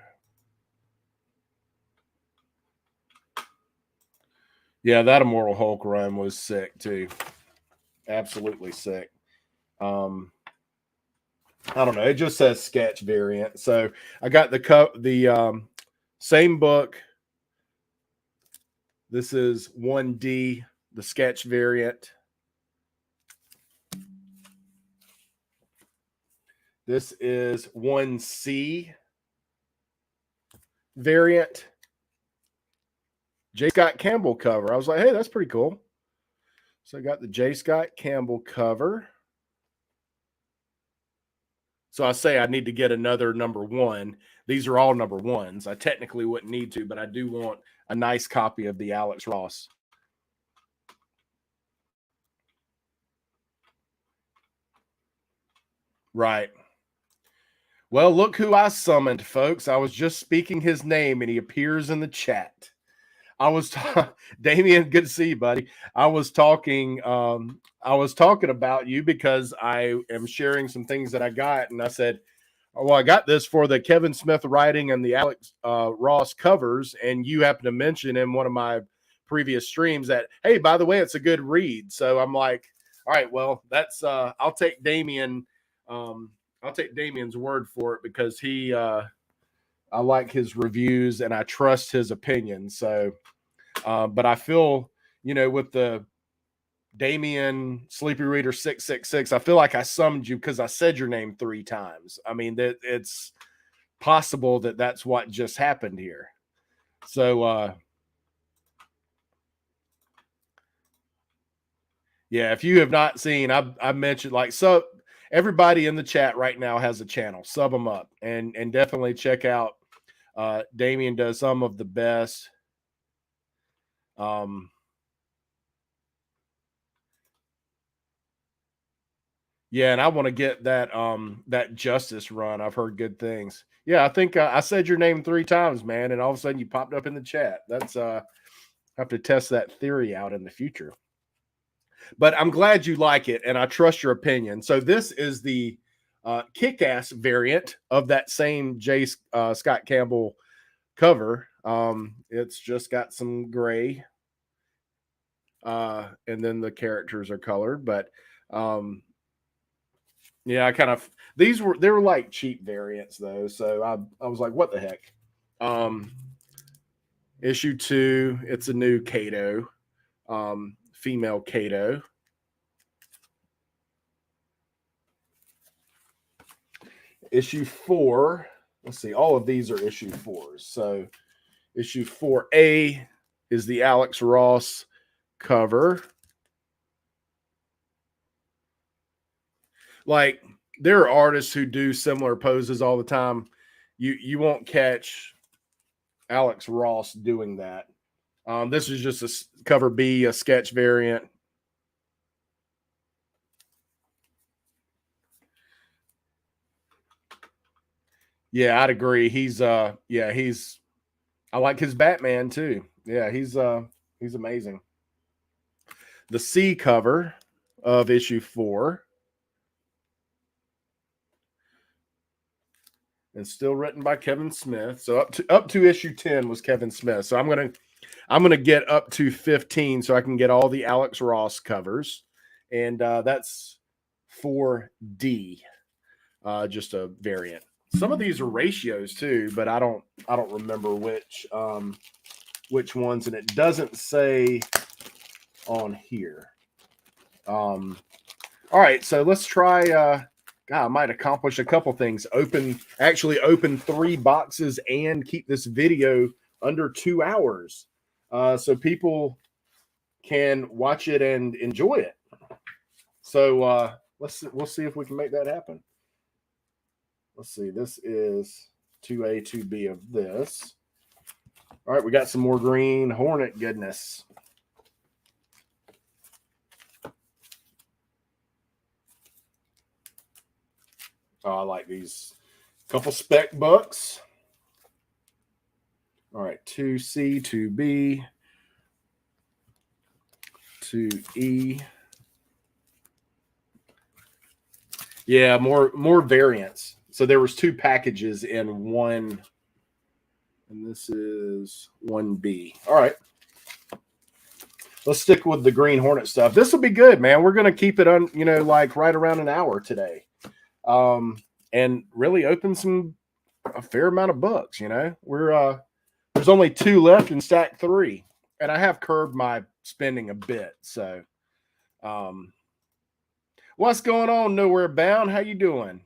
Yeah, that Immortal Hulk run was sick too. Absolutely sick. Um, I don't know. It just says sketch variant. So I got the same book. This is 1D, the sketch variant. This is 1C variant. J. Scott Campbell cover. I was like, hey, that's pretty cool. So I got the J. Scott Campbell cover. So I say I need to get another number one. These are all number ones. I technically wouldn't need to, but I do want a nice copy of the Alex Ross. Right. Well, look who I summoned, folks. I was just speaking his name and he appears in the chat. I was Damien, good to see you, buddy. I was talking about you because I am sharing some things that I got, and I said, oh, well, I got this for the Kevin Smith writing and the Alex Ross covers, and you happen to mention in one of my previous streams that, hey, by the way, it's a good read. So I'm like, all right, well, that's I'll take Damien. I'll take Damien's word for it because I like his reviews and I trust his opinion. So, but I feel, with the Damien Sleepy Reader 666, I feel like I summoned you because I said your name 3 times. I mean, that it's possible that that's what just happened here. So, yeah, if you have not seen, I mentioned so everybody in the chat right now has a channel. Sub them up and definitely check out. Damien does some of the best. Yeah, and I want to get that Justice run. I've heard good things. Yeah, I think I said your name 3 times, man, and all of a sudden you popped up in the chat. That's I have to test that theory out in the future. But I'm glad you like it, and I trust your opinion. So this is the kick-ass variant of that same J. Scott Campbell cover. It's just got some gray, and then the characters are colored. But yeah, they were like cheap variants though. So I was like, what the heck? Issue 2, it's a new Kato, female Kato. Issue 4, let's see, all of these are issue 4s. So issue 4A is the Alex Ross cover. Like, there are artists who do similar poses all the time. You won't catch Alex Ross doing that. This is just a cover B, a sketch variant. Yeah, I'd agree. I like his Batman too. Yeah, he's amazing. The C cover of issue 4. And still written by Kevin Smith. So up to issue 10 was Kevin Smith. So I'm gonna get up to 15 so I can get all the Alex Ross covers, and that's 4D, just a variant. Some of these are ratios too, but I don't remember which ones, and it doesn't say on here. All right, so let's try. God, I might accomplish a couple things. Open 3 boxes and keep this video under 2 hours, so people can watch it and enjoy it. So we'll see if we can make that happen. Let's see. This is 2A, 2B of this. All right, we got some more green Hornet goodness. Oh, I like these. Couple spec books. All right, 2C, 2B, 2E. Yeah, more variants. So there was 2 packages in one, and this is 1B. All right. Let's stick with the Green Hornet stuff. This will be good, man. We're going to keep it on, like right around an hour today. And really open a fair amount of books, We're there's only 2 left in stack 3, and I have curbed my spending a bit. So what's going on, Nowhere Bound? How you doing?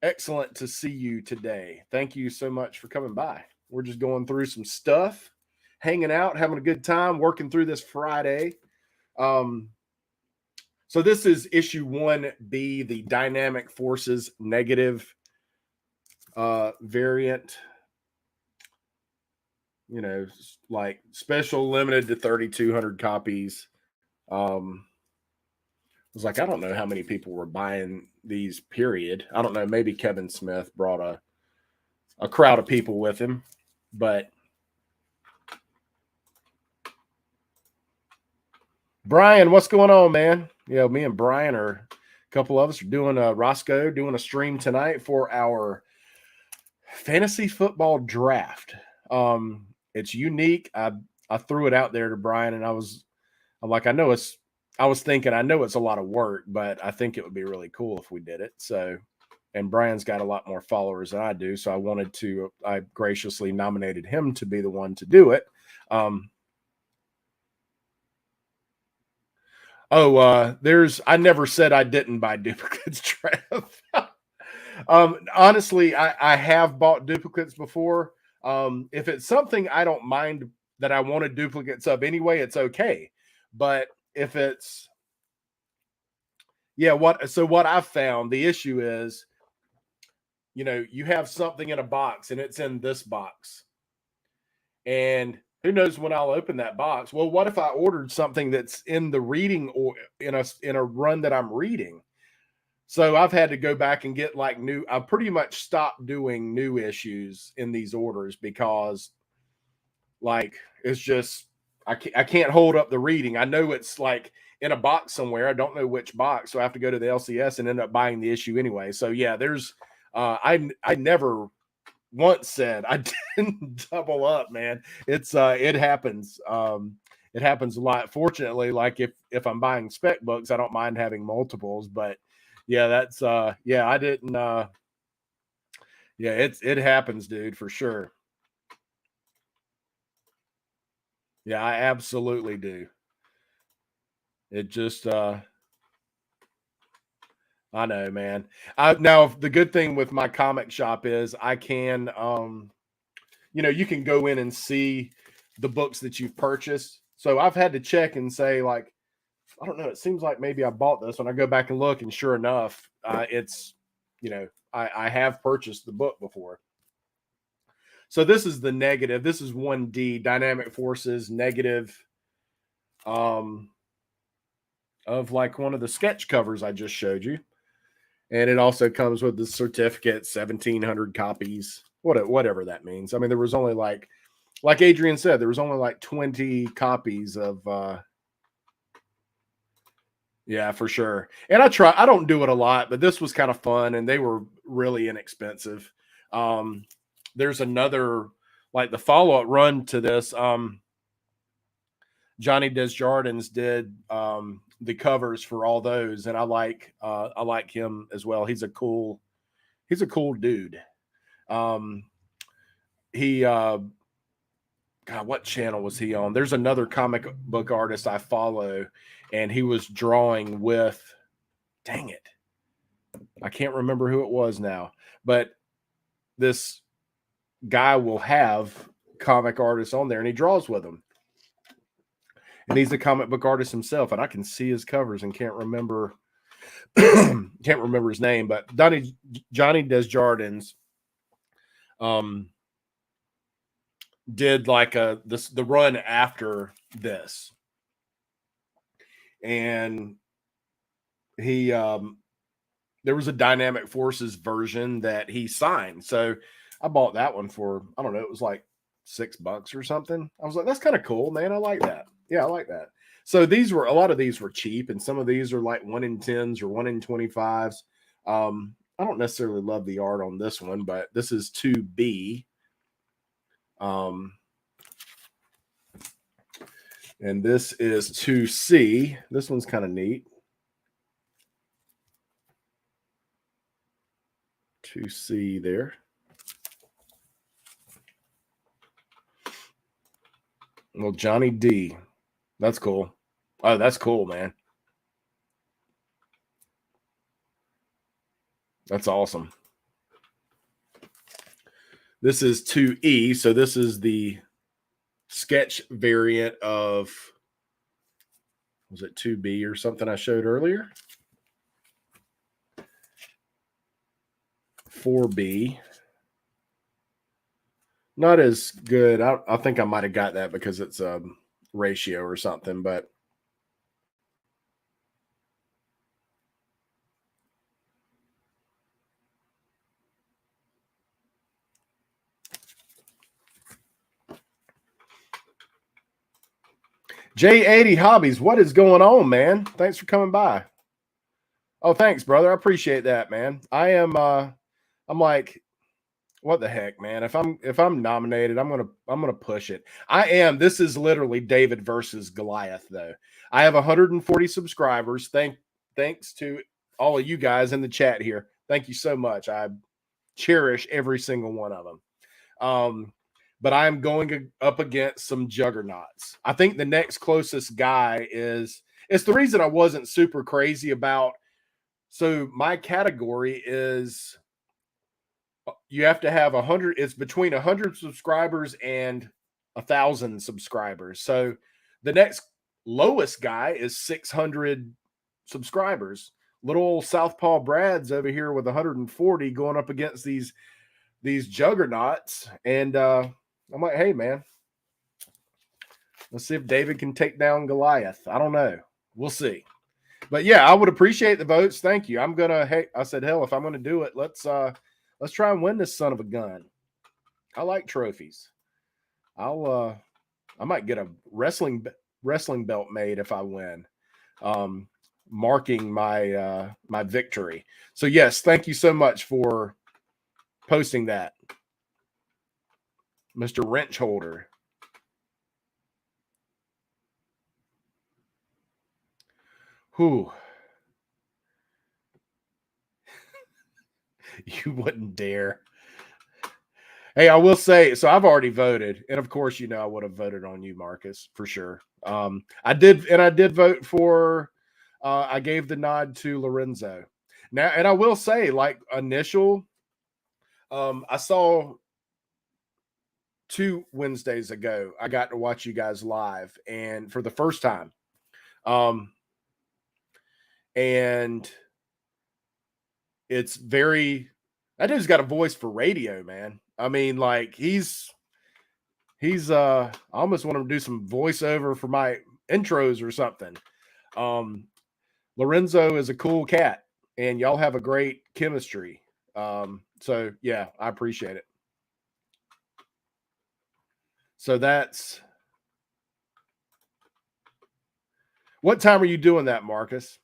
Excellent to see you today. Thank you so much for coming by. We're just going through some stuff, hanging out, having a good time, working through this Friday. So this is issue 1B, the Dynamic Forces negative variant. Like special, limited to 3,200 copies. I was like, I don't know how many people were buying these, period. I don't know. Maybe Kevin Smith brought a crowd of people with him, but Brian, what's going on, man? Me and Brian a couple of us are doing Roscoe doing a stream tonight for our fantasy football draft. It's unique. I threw it out there to Brian, and I'm like, I know it's a lot of work, but I think it would be really cool if we did it. So, and Brian's got a lot more followers than I do, so I graciously nominated him to be the one to do it. I never said I didn't buy duplicates, Trev. Honestly, I have bought duplicates before. If it's something I don't mind that I wanted duplicates of anyway, it's okay. But if it's, what I've found, the issue is, you have something in a box and it's in this box. And who knows when I'll open that box? Well, what if I ordered something that's in the reading or in a run that I'm reading? So I've had to go back and get I pretty much stopped doing new issues in these orders because it's just, I can't hold up the reading. I know it's in a box somewhere. I don't know which box. So I have to go to the LCS and end up buying the issue anyway. So yeah, there's, I never once said I didn't double up, man. It happens. It happens a lot. Fortunately, if I'm buying spec books, I don't mind having multiples, but yeah, that's I didn't it happens, dude, for sure. Yeah, I absolutely do. It just I know, man. Now the good thing with my comic shop is I can you can go in and see the books that you've purchased. So I've had to check and say I don't know. It seems like maybe I bought this. When I go back and look, and sure enough, it's, I have purchased the book before. So this is the negative. This is 1D, Dynamic Forces negative, of one of the sketch covers I just showed you. And it also comes with the certificate, 1,700 copies, whatever that means. I mean, there was only like Adrian said, there was only 20 copies of, yeah, for sure. And I don't do it a lot, but this was kind of fun and they were really inexpensive. There's another, the follow-up run to this. Johnny Desjardins did the covers for all those, and I like him as well. He's a cool dude. He God, what channel was he on? There's another comic book artist I follow, and he was drawing with, dang it, I can't remember who it was now, but this guy will have comic artists on there, and he draws with them. And he's a comic book artist himself, and I can see his covers and can't remember his name, but Johnny Desjardins did the run after this, and he there was a Dynamic Forces version that he signed, so I bought that one for, I don't know, it was like $6 or something. I was like, that's kind of cool, man. I like that. Yeah, I like that. So a lot of these were cheap, and some of these are like 1 in 10s or 1 in 25s. I don't necessarily love the art on this one, but this is 2B. And this is 2C. This one's kind of neat. 2C there. Well, Johnny D. That's cool. Oh, that's cool, man. That's awesome. This is 2E, so this is the sketch variant of, was it 2B or something I showed earlier? 4B. Not as good. I think I might have got that because it's a ratio or something, but J80 Hobbies, what is going on, man? Thanks for coming by. Oh, thanks, brother. I appreciate that, man. I'm like, what the heck, man? If I'm nominated, I'm gonna push it. I am. This is literally David versus Goliath, though. I have 140 subscribers. Thanks to all of you guys in the chat here. Thank you so much. I cherish every single one of them. But I'm going up against some juggernauts. I think the next closest guy it's the reason I wasn't super crazy about. So my category is you have to have 100. It's between 100 subscribers and 1,000 subscribers. So the next lowest guy is 600 subscribers. Little old Southpaw Brad's over here with 140 going up against these juggernauts. And I'm like, hey, man, let's see if David can take down Goliath. I don't know. We'll see. But yeah, I would appreciate the votes. Thank you. I said, hell, if I'm gonna do it, let's try and win this son of a gun. I like trophies. I might get a wrestling belt made if I win, marking my my victory. So yes, thank you so much for posting that, Mr. Wrench Holder. Whew. You wouldn't dare. Hey, I will say, so I've already voted, and of course, I would have voted on you, Marcus, for sure. I did vote for. I gave the nod to Lorenzo. Now, and I will say, like initial, I saw 2 Wednesdays ago, I got to watch you guys live, and for the first time, and it's that dude's got a voice for radio, man. I mean, like he's I almost want him to do some voiceover for my intros or something. Lorenzo is a cool cat, and y'all have a great chemistry. So yeah, I appreciate it. So that's what time are you doing that, Marcus?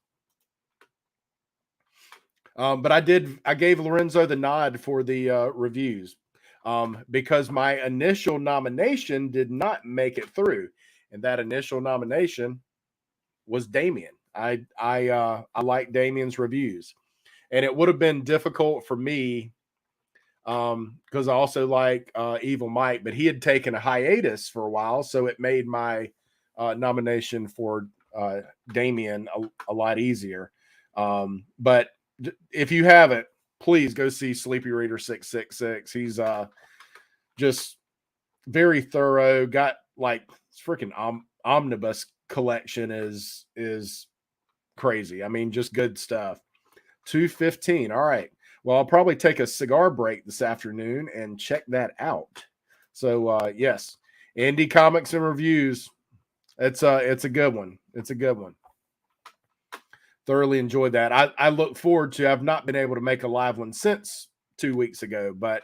But I gave Lorenzo the nod for the reviews because my initial nomination did not make it through, and that initial nomination was Damien. I like Damien's reviews, and it would have been difficult for me because I also like Evil Mike, but he had taken a hiatus for a while, so it made my nomination for Damien a lot easier. But if you haven't, please go see Sleepy Reader 666. He's just very thorough. Got like freaking omnibus collection is crazy. I mean, just good stuff. 2:15. All right. Well, I'll probably take a cigar break this afternoon and check that out. So yes, Indie Comics and Reviews. It's a good one. It's a good one. Thoroughly enjoyed that. I look forward to. I've not been able to make a live one since 2 weeks ago, but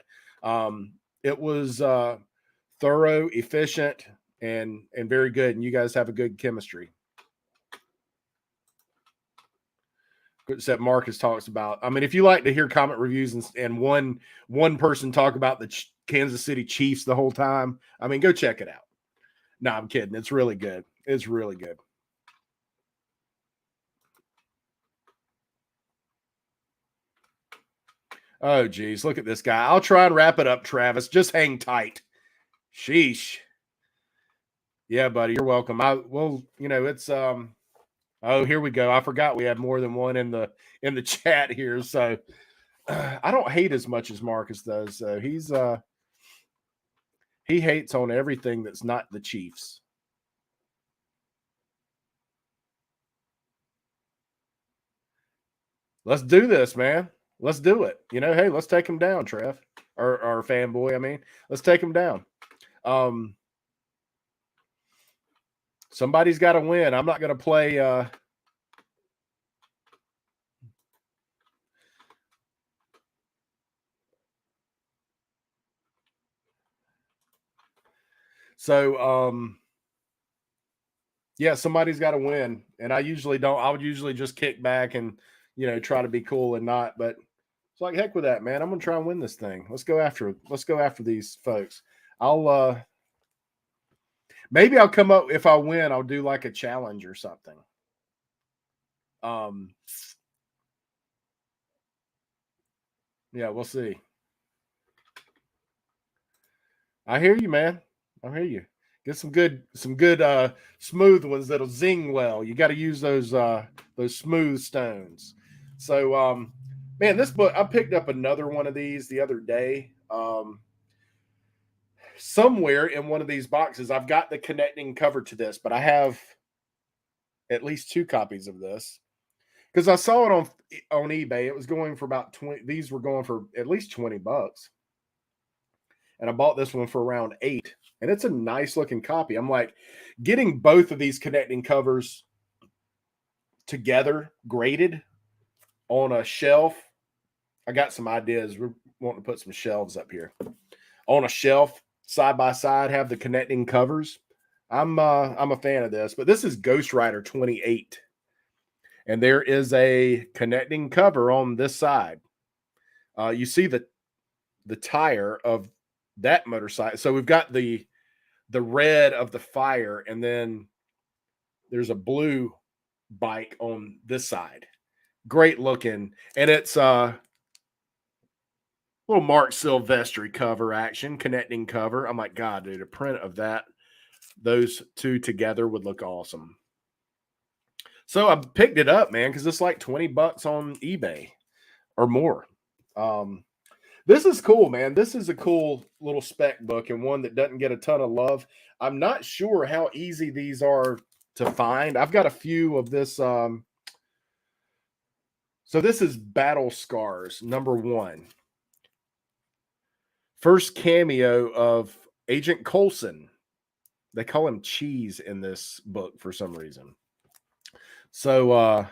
it was thorough, efficient, and very good. And you guys have a good chemistry. that Marcus talks about. I mean, if you like to hear comment reviews and one person talk about the Kansas City Chiefs the whole time, I mean, go check it out. No, I'm kidding. It's really good. It's really good. Oh, geez. Look at this guy. I'll try and wrap it up, Travis. Just hang tight. Sheesh. Yeah, buddy. You're welcome. It's oh, here we go. I forgot we had more than one in the chat here. So I don't hate as much as Marcus does. So he hates on everything that's not the Chiefs. Let's do this, man. Let's do it. Hey, let's take him down, Trev. Or fanboy, I mean. Let's take him down. Somebody's got to win. I'm not going to play yeah, somebody's got to win. And I usually don't. I would usually just kick back and, try to be cool and not. But it's like, heck with that, man. I'm going to try and win this thing. Let's go after these folks. Maybe I'll come up, if I win, I'll do like a challenge or something. Yeah, we'll see. I hear you, man. I hear you. Get some good smooth ones that'll zing well. You got to use those smooth stones. So man, this book, I picked up another one of these the other day. Somewhere in one of these boxes, I've got the connecting cover to this, but I have at least 2 copies of this because I saw it on eBay. It was going for about 20. These were going for at least $20, and I bought this one for around 8. And it's a nice looking copy. I'm like, getting both of these connecting covers together, graded on a shelf. I got some ideas. We're wanting to put some shelves up here on a shelf, side by side, have the connecting covers. I'm a fan of this, but this is Ghost Rider 28. And there is a connecting cover on this side. You see the tire of that motorcycle. So we've got the red of the fire, and then there's a blue bike on this side. Great looking. And it's a little Mark Silvestri cover action, connecting cover. I'm like, God, dude, a print of that, those two together would look awesome. So I picked it up, man, because it's like $20 on eBay or more. This is cool, man. This is a cool little spec book and one that doesn't get a ton of love. I'm not sure how easy these are to find. I've got a few of this. So this is Battle Scars, #1. First cameo of Agent Coulson. They call him Cheese in this book for some reason. So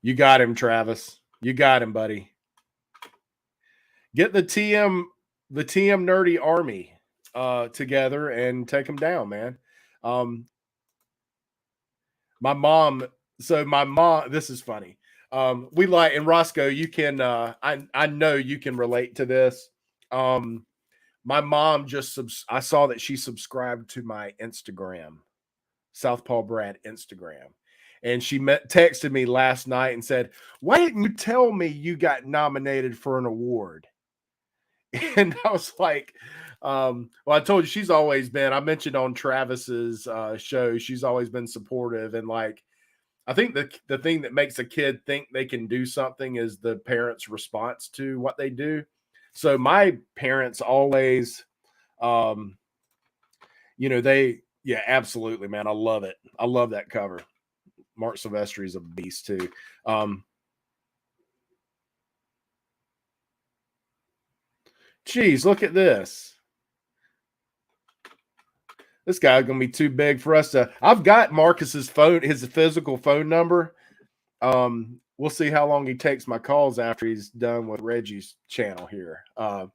you got him, Travis. You got him, buddy. Get the TM Nerdy Army together and take them down, man. My mom, this is funny. We like, and Roscoe, you can, I know you can relate to this. My mom I saw that she subscribed to my Instagram, Southpaw Brad Instagram. And she texted me last night and said, "Why didn't you tell me you got nominated for an award?" And I was like, well, I told you she's always been, I mentioned on Travis's show, she's always been supportive. And like, I think the thing that makes a kid think they can do something is the parents' response to what they do. So my parents always, yeah, absolutely, man. I love it. I love that cover. Mark Silvestri is a beast too. Geez, look at this. This guy's gonna be too big for us to. I've got Marcus's phone, his physical phone number. We'll see how long he takes my calls after he's done with Reggie's channel here. I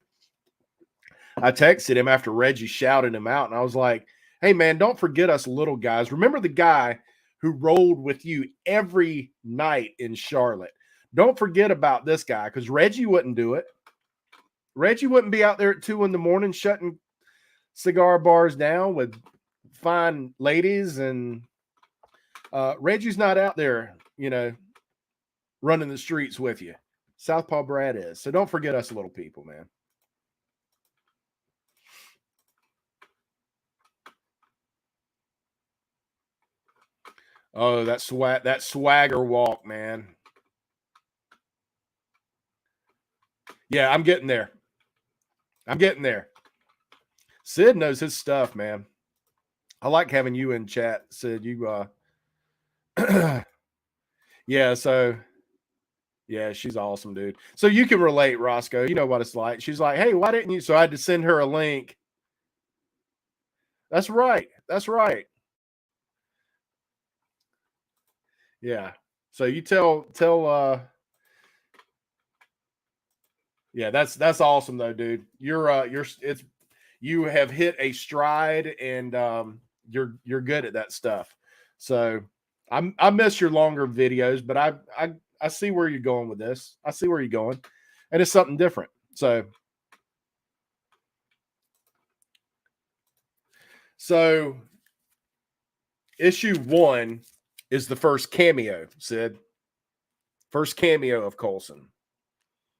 texted him after Reggie shouted him out, and I was like, "Hey, man, don't forget us little guys. Remember the guy who rolled with you every night in Charlotte. Don't forget about this guy, because Reggie wouldn't do it. Reggie wouldn't be out there at 2 a.m. shutting cigar bars down with fine ladies, and Reggie's not out there, running the streets with you. Southpaw Brad is. So don't forget us little people, man. Oh, that swagger walk, man. Yeah, I'm getting there. Sid knows his stuff, man. I like having you in chat, Sid. You yeah, so yeah, she's awesome, dude. So you can relate, Roscoe. You know what it's like. She's like, hey, why didn't you? So I had to send her a link. That's right. Yeah. So you tell yeah, that's awesome though, dude. You have hit a stride, and you're good at that stuff. So I miss your longer videos, but I see where you're going with this. I see where you're going. And it's something different. So issue 1 is the first cameo, Sid. First cameo of Coulson.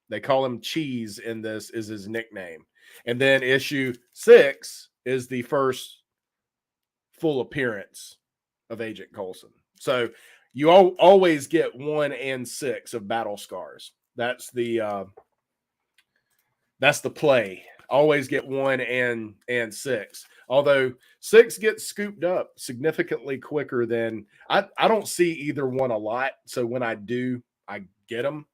They call him Cheese in this, is his nickname. And then issue 6 is the first full appearance of Agent Coulson. So you always get 1 and 6 of Battle Scars. That's the play. Always get 1 and 6. Although 6 gets scooped up significantly quicker than I don't see either one a lot. So when I do, I get them.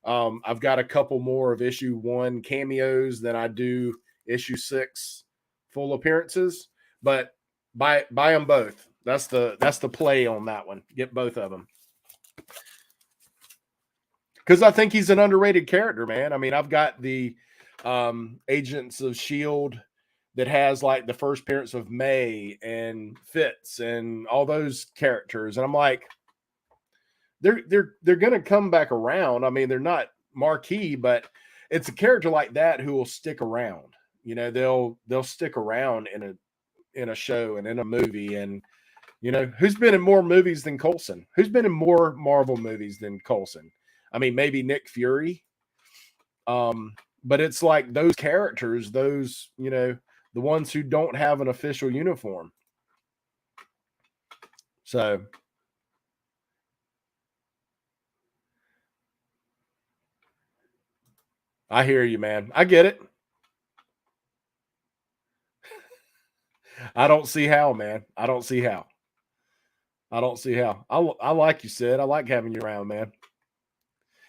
I've got a couple more of issue 1 cameos than I do issue 6 full appearances, but buy them both. That's the play on that one. Get both of them. Because I think he's an underrated character, man. I mean, I've got the Agents of S.H.I.E.L.D. that has like the first appearance of May and Fitz and all those characters. And I'm like, they're going to come back around. I mean, they're not marquee, but it's a character like that who will stick around. They'll stick around in a show and in a movie. And who's been in more movies than Coulson? Who's been in more Marvel movies than Coulson? I mean, maybe Nick Fury. But it's like those characters, those, the ones who don't have an official uniform. So I hear you, man. I get it. I don't see how, man. I don't see how. I like you, Sid. I like having you around, man.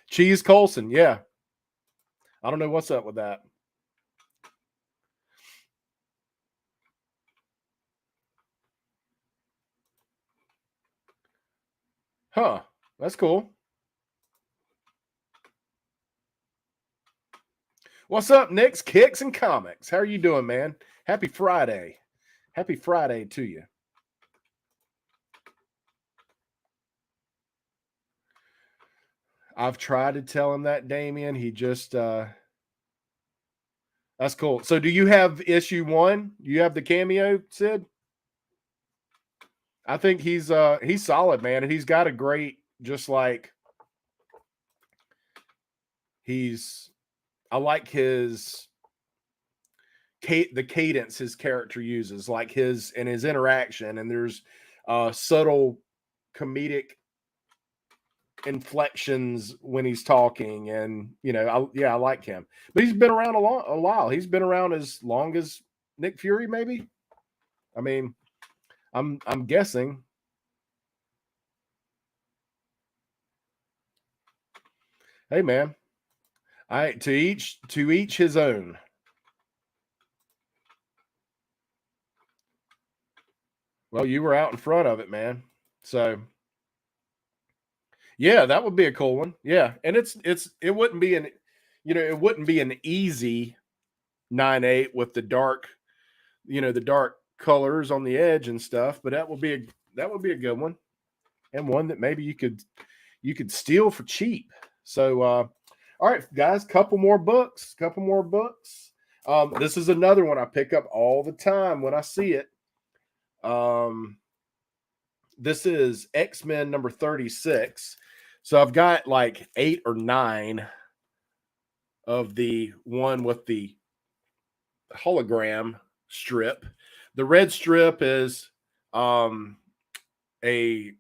Cheese Coulson, yeah. I don't know what's up with that. Huh. That's cool. What's up, Nick's Kicks and Comics? How are you doing, man? Happy Friday. Happy Friday to you. I've tried to tell him that, Damien. He just that's cool. So do you have issue 1? You have the cameo, Sid? I think he's solid, man. And he's got a great, just like I like his the cadence his character uses, like his interaction, and there's subtle comedic inflections when he's talking, and I like him. But he's been around a while. He's been around as long as Nick Fury, maybe. I mean, I'm guessing. Hey, man. To each his own. Well, you were out in front of it, man. So yeah, that would be a cool one. Yeah, and it wouldn't be an easy 9/8 with the dark, the dark colors on the edge and stuff, but that would be a good one. and one that maybe you could steal for cheap. So all right, guys, couple more books. This is another one I pick up all the time when I see it. This is X-Men number 36. So I've got like 8 or 9 of the one with the hologram strip. The red strip is a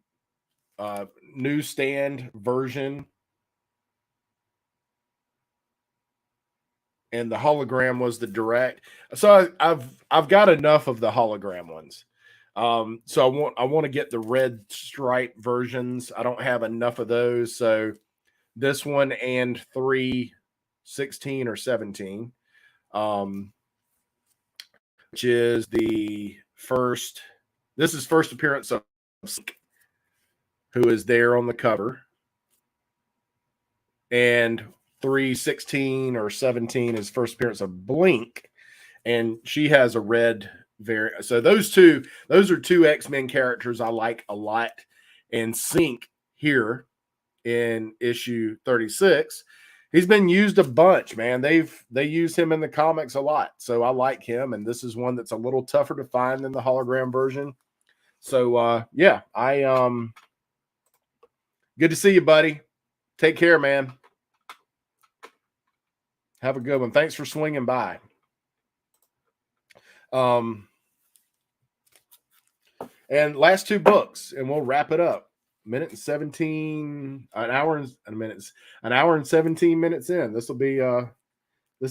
newsstand version, and the hologram was the direct. So I've got enough of the hologram ones. So I want to get the red stripe versions. I don't have enough of those. So this one and 316 or 17, which is the first. This is first appearance of Sync, who is there on the cover, and 316 or 17 is first appearance of Blink, and she has a red variant. So those are two X-Men characters I like a lot. And Sync here in issue 36, he's been used a bunch, man. They use him in the comics a lot, so I like him. And this is one that's a little tougher to find than the hologram version. So yeah, good to see you, buddy. Take care, man. Have a good one. Thanks for swinging by. And last 2 books, and we'll wrap it up. An hour and 17 minutes in. This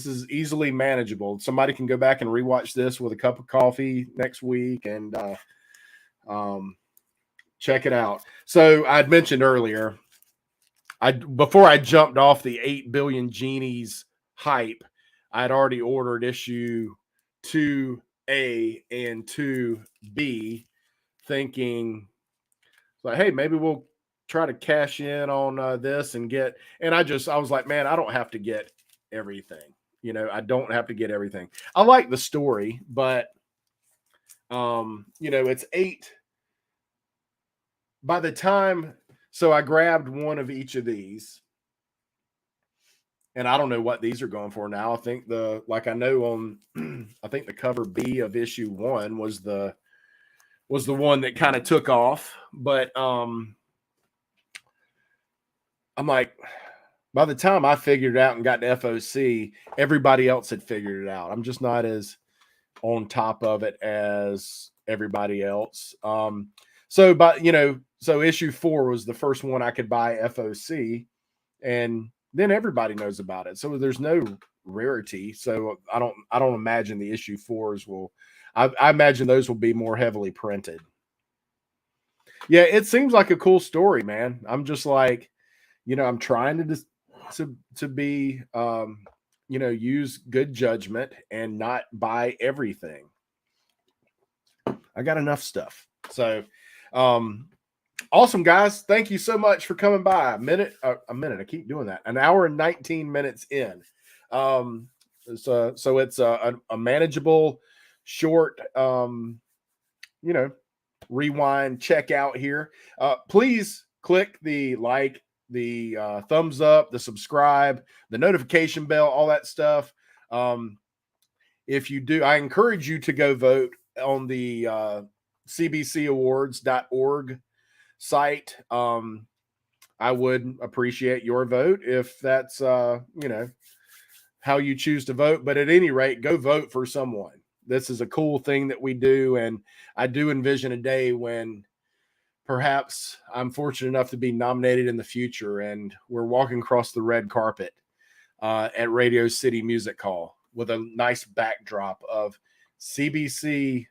is easily manageable. Somebody can go back and rewatch this with a cup of coffee next week and check it out. So I'd mentioned earlier, before I jumped off the 8 billion genies hype, I'd already ordered issue 2A and 2B, thinking like, hey, maybe we'll try to cash in on this and get. And I was like, man, I don't have to get everything. I don't have to get everything. I like the story, but it's 8. By the time, so I grabbed one of each of these, and I don't know what these are going for now. I think I think the cover B of issue 1 was the one that kind of took off. But I'm like, by the time I figured it out and got to FOC, everybody else had figured it out. I'm just not as on top of it as everybody else. So issue 4 was the first one I could buy FOC, and then everybody knows about it. So there's no rarity. So I don't imagine the issue 4s will. I imagine those will be more heavily printed. Yeah, it seems like a cool story, man. I'm just like, I'm trying to be, use good judgment and not buy everything. I got enough stuff. So, awesome, guys. Thank you so much for coming by. A minute. I keep doing that. An hour and 19 minutes in. So it's a manageable, short, rewind, check out here. Please click the like, the thumbs up, the subscribe, the notification bell, all that stuff. If you do, I encourage you to go vote on the cbcawards.org site. I would appreciate your vote if that's how you choose to vote. But at any rate, go vote for someone. This is a cool thing that we do, and I do envision a day when perhaps I'm fortunate enough to be nominated in the future, and we're walking across the red carpet at Radio City Music Hall with a nice backdrop of cbcawards.org.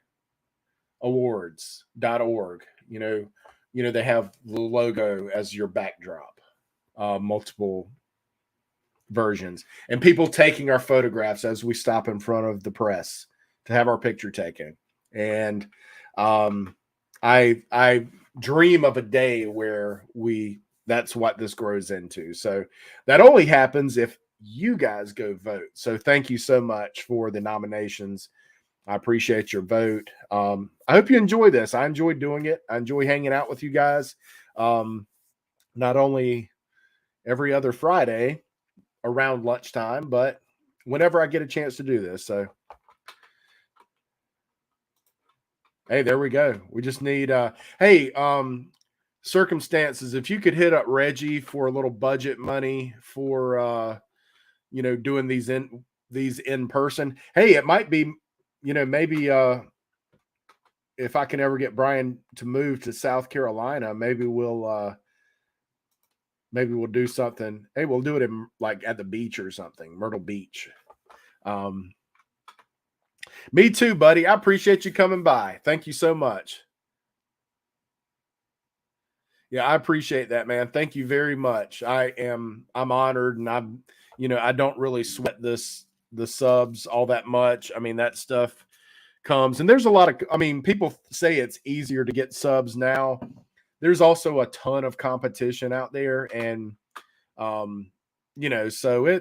They have the logo as your backdrop, multiple versions, and people taking our photographs as we stop in front of the press to have our picture taken. And I dream of a day where that's what this grows into. So that only happens if you guys go vote. So thank you so much for the nominations. I appreciate your vote. I hope you enjoy this. I enjoy doing it. I enjoy hanging out with you guys. Not only every other Friday around lunchtime, but whenever I get a chance to do this. So, hey, there we go. We just need hey, circumstances. If you could hit up Reggie for a little budget money for doing these in person. Hey, it might be, maybe if I can ever get Brian to move to South Carolina, maybe we'll do something. Hey, we'll do it in like at the beach or something, Myrtle Beach. Um, Me too, buddy. I appreciate you coming by. Thank you so much. Yeah, I appreciate that, man. Thank you very much. I'm honored, and I don't really sweat the subs all that much. I mean, that stuff comes, and there's a lot of, I mean, people say it's easier to get subs now. There's also a ton of competition out there, and um, so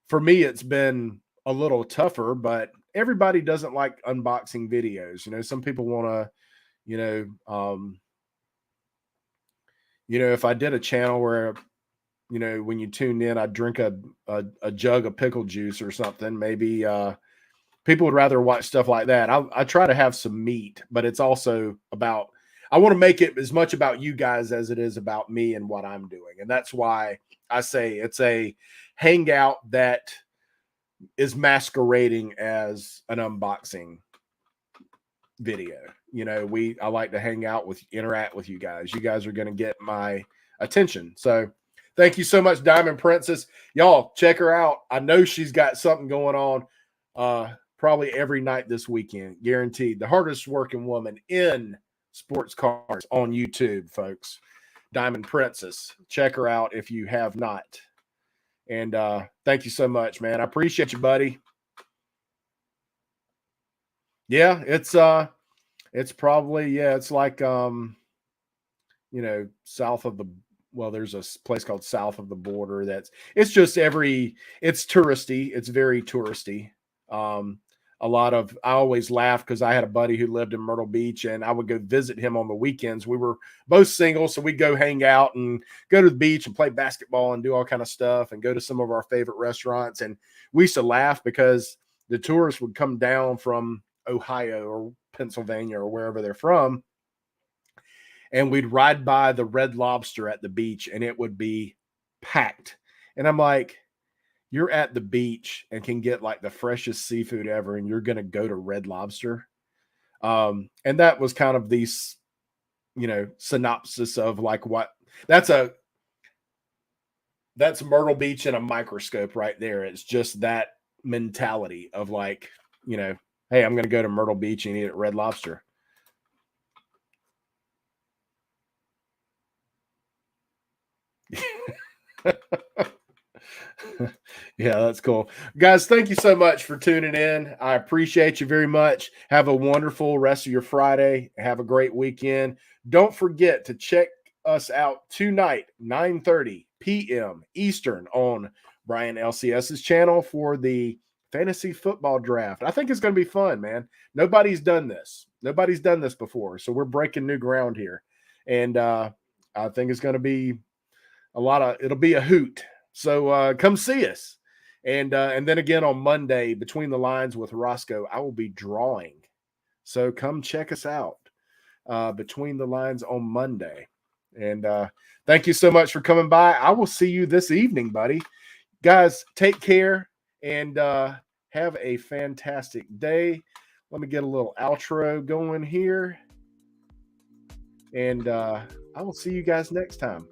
for me it's been a little tougher, but everybody doesn't like unboxing videos. Some people want to, you know, um, if I did a channel where, when you tuned in, I'd drink a jug of pickle juice or something, maybe people would rather watch stuff like that. I try to have some meat, but it's also about, I want to make it as much about you guys as it is about me and what I'm doing. And that's why I say it's a hangout that is masquerading as an unboxing video. I like to hang out interact with you guys. You guys are going to get my attention. So thank you so much, Diamond Princess. Y'all check her out. I know she's got something going on probably every night this weekend, guaranteed. The hardest working woman in sports cars on YouTube, folks. Diamond Princess. Check her out if you have not. And thank you so much, man. I appreciate you, buddy. Yeah, it's probably, it's like south of the, well, there's a place called South of the Border it's touristy. It's very touristy. I always laugh because I had a buddy who lived in Myrtle Beach, and I would go visit him on the weekends. We were both single, so we'd go hang out and go to the beach and play basketball and do all kind of stuff and go to some of our favorite restaurants. And we used to laugh because the tourists would come down from Ohio or Pennsylvania or wherever they're from, and we'd ride by the Red Lobster at the beach, and it would be packed. And I'm like, you're at the beach and can get like the freshest seafood ever, and you're going to go to Red Lobster. And that was kind of the, synopsis of like what that's Myrtle Beach in a microscope right there. It's just that mentality of like, hey, I'm going to go to Myrtle Beach and eat at Red Lobster. Yeah, that's cool. Guys, thank you so much for tuning in. I appreciate you very much. Have a wonderful rest of your Friday. Have a great weekend. Don't forget to check us out tonight, 9:30 p.m. Eastern on Brian LCS's channel for the fantasy football draft. I think it's going to be fun, man. Nobody's done this. Nobody's done this before. So we're breaking new ground here. And I think it's going to be it'll be a hoot. So come see us. And then again on Monday, Between the Lines with Roscoe, I will be drawing. So come check us out. Between the Lines on Monday. And thank you so much for coming by. I will see you this evening, buddy. Guys, take care and have a fantastic day. Let me get a little outro going here. And I will see you guys next time.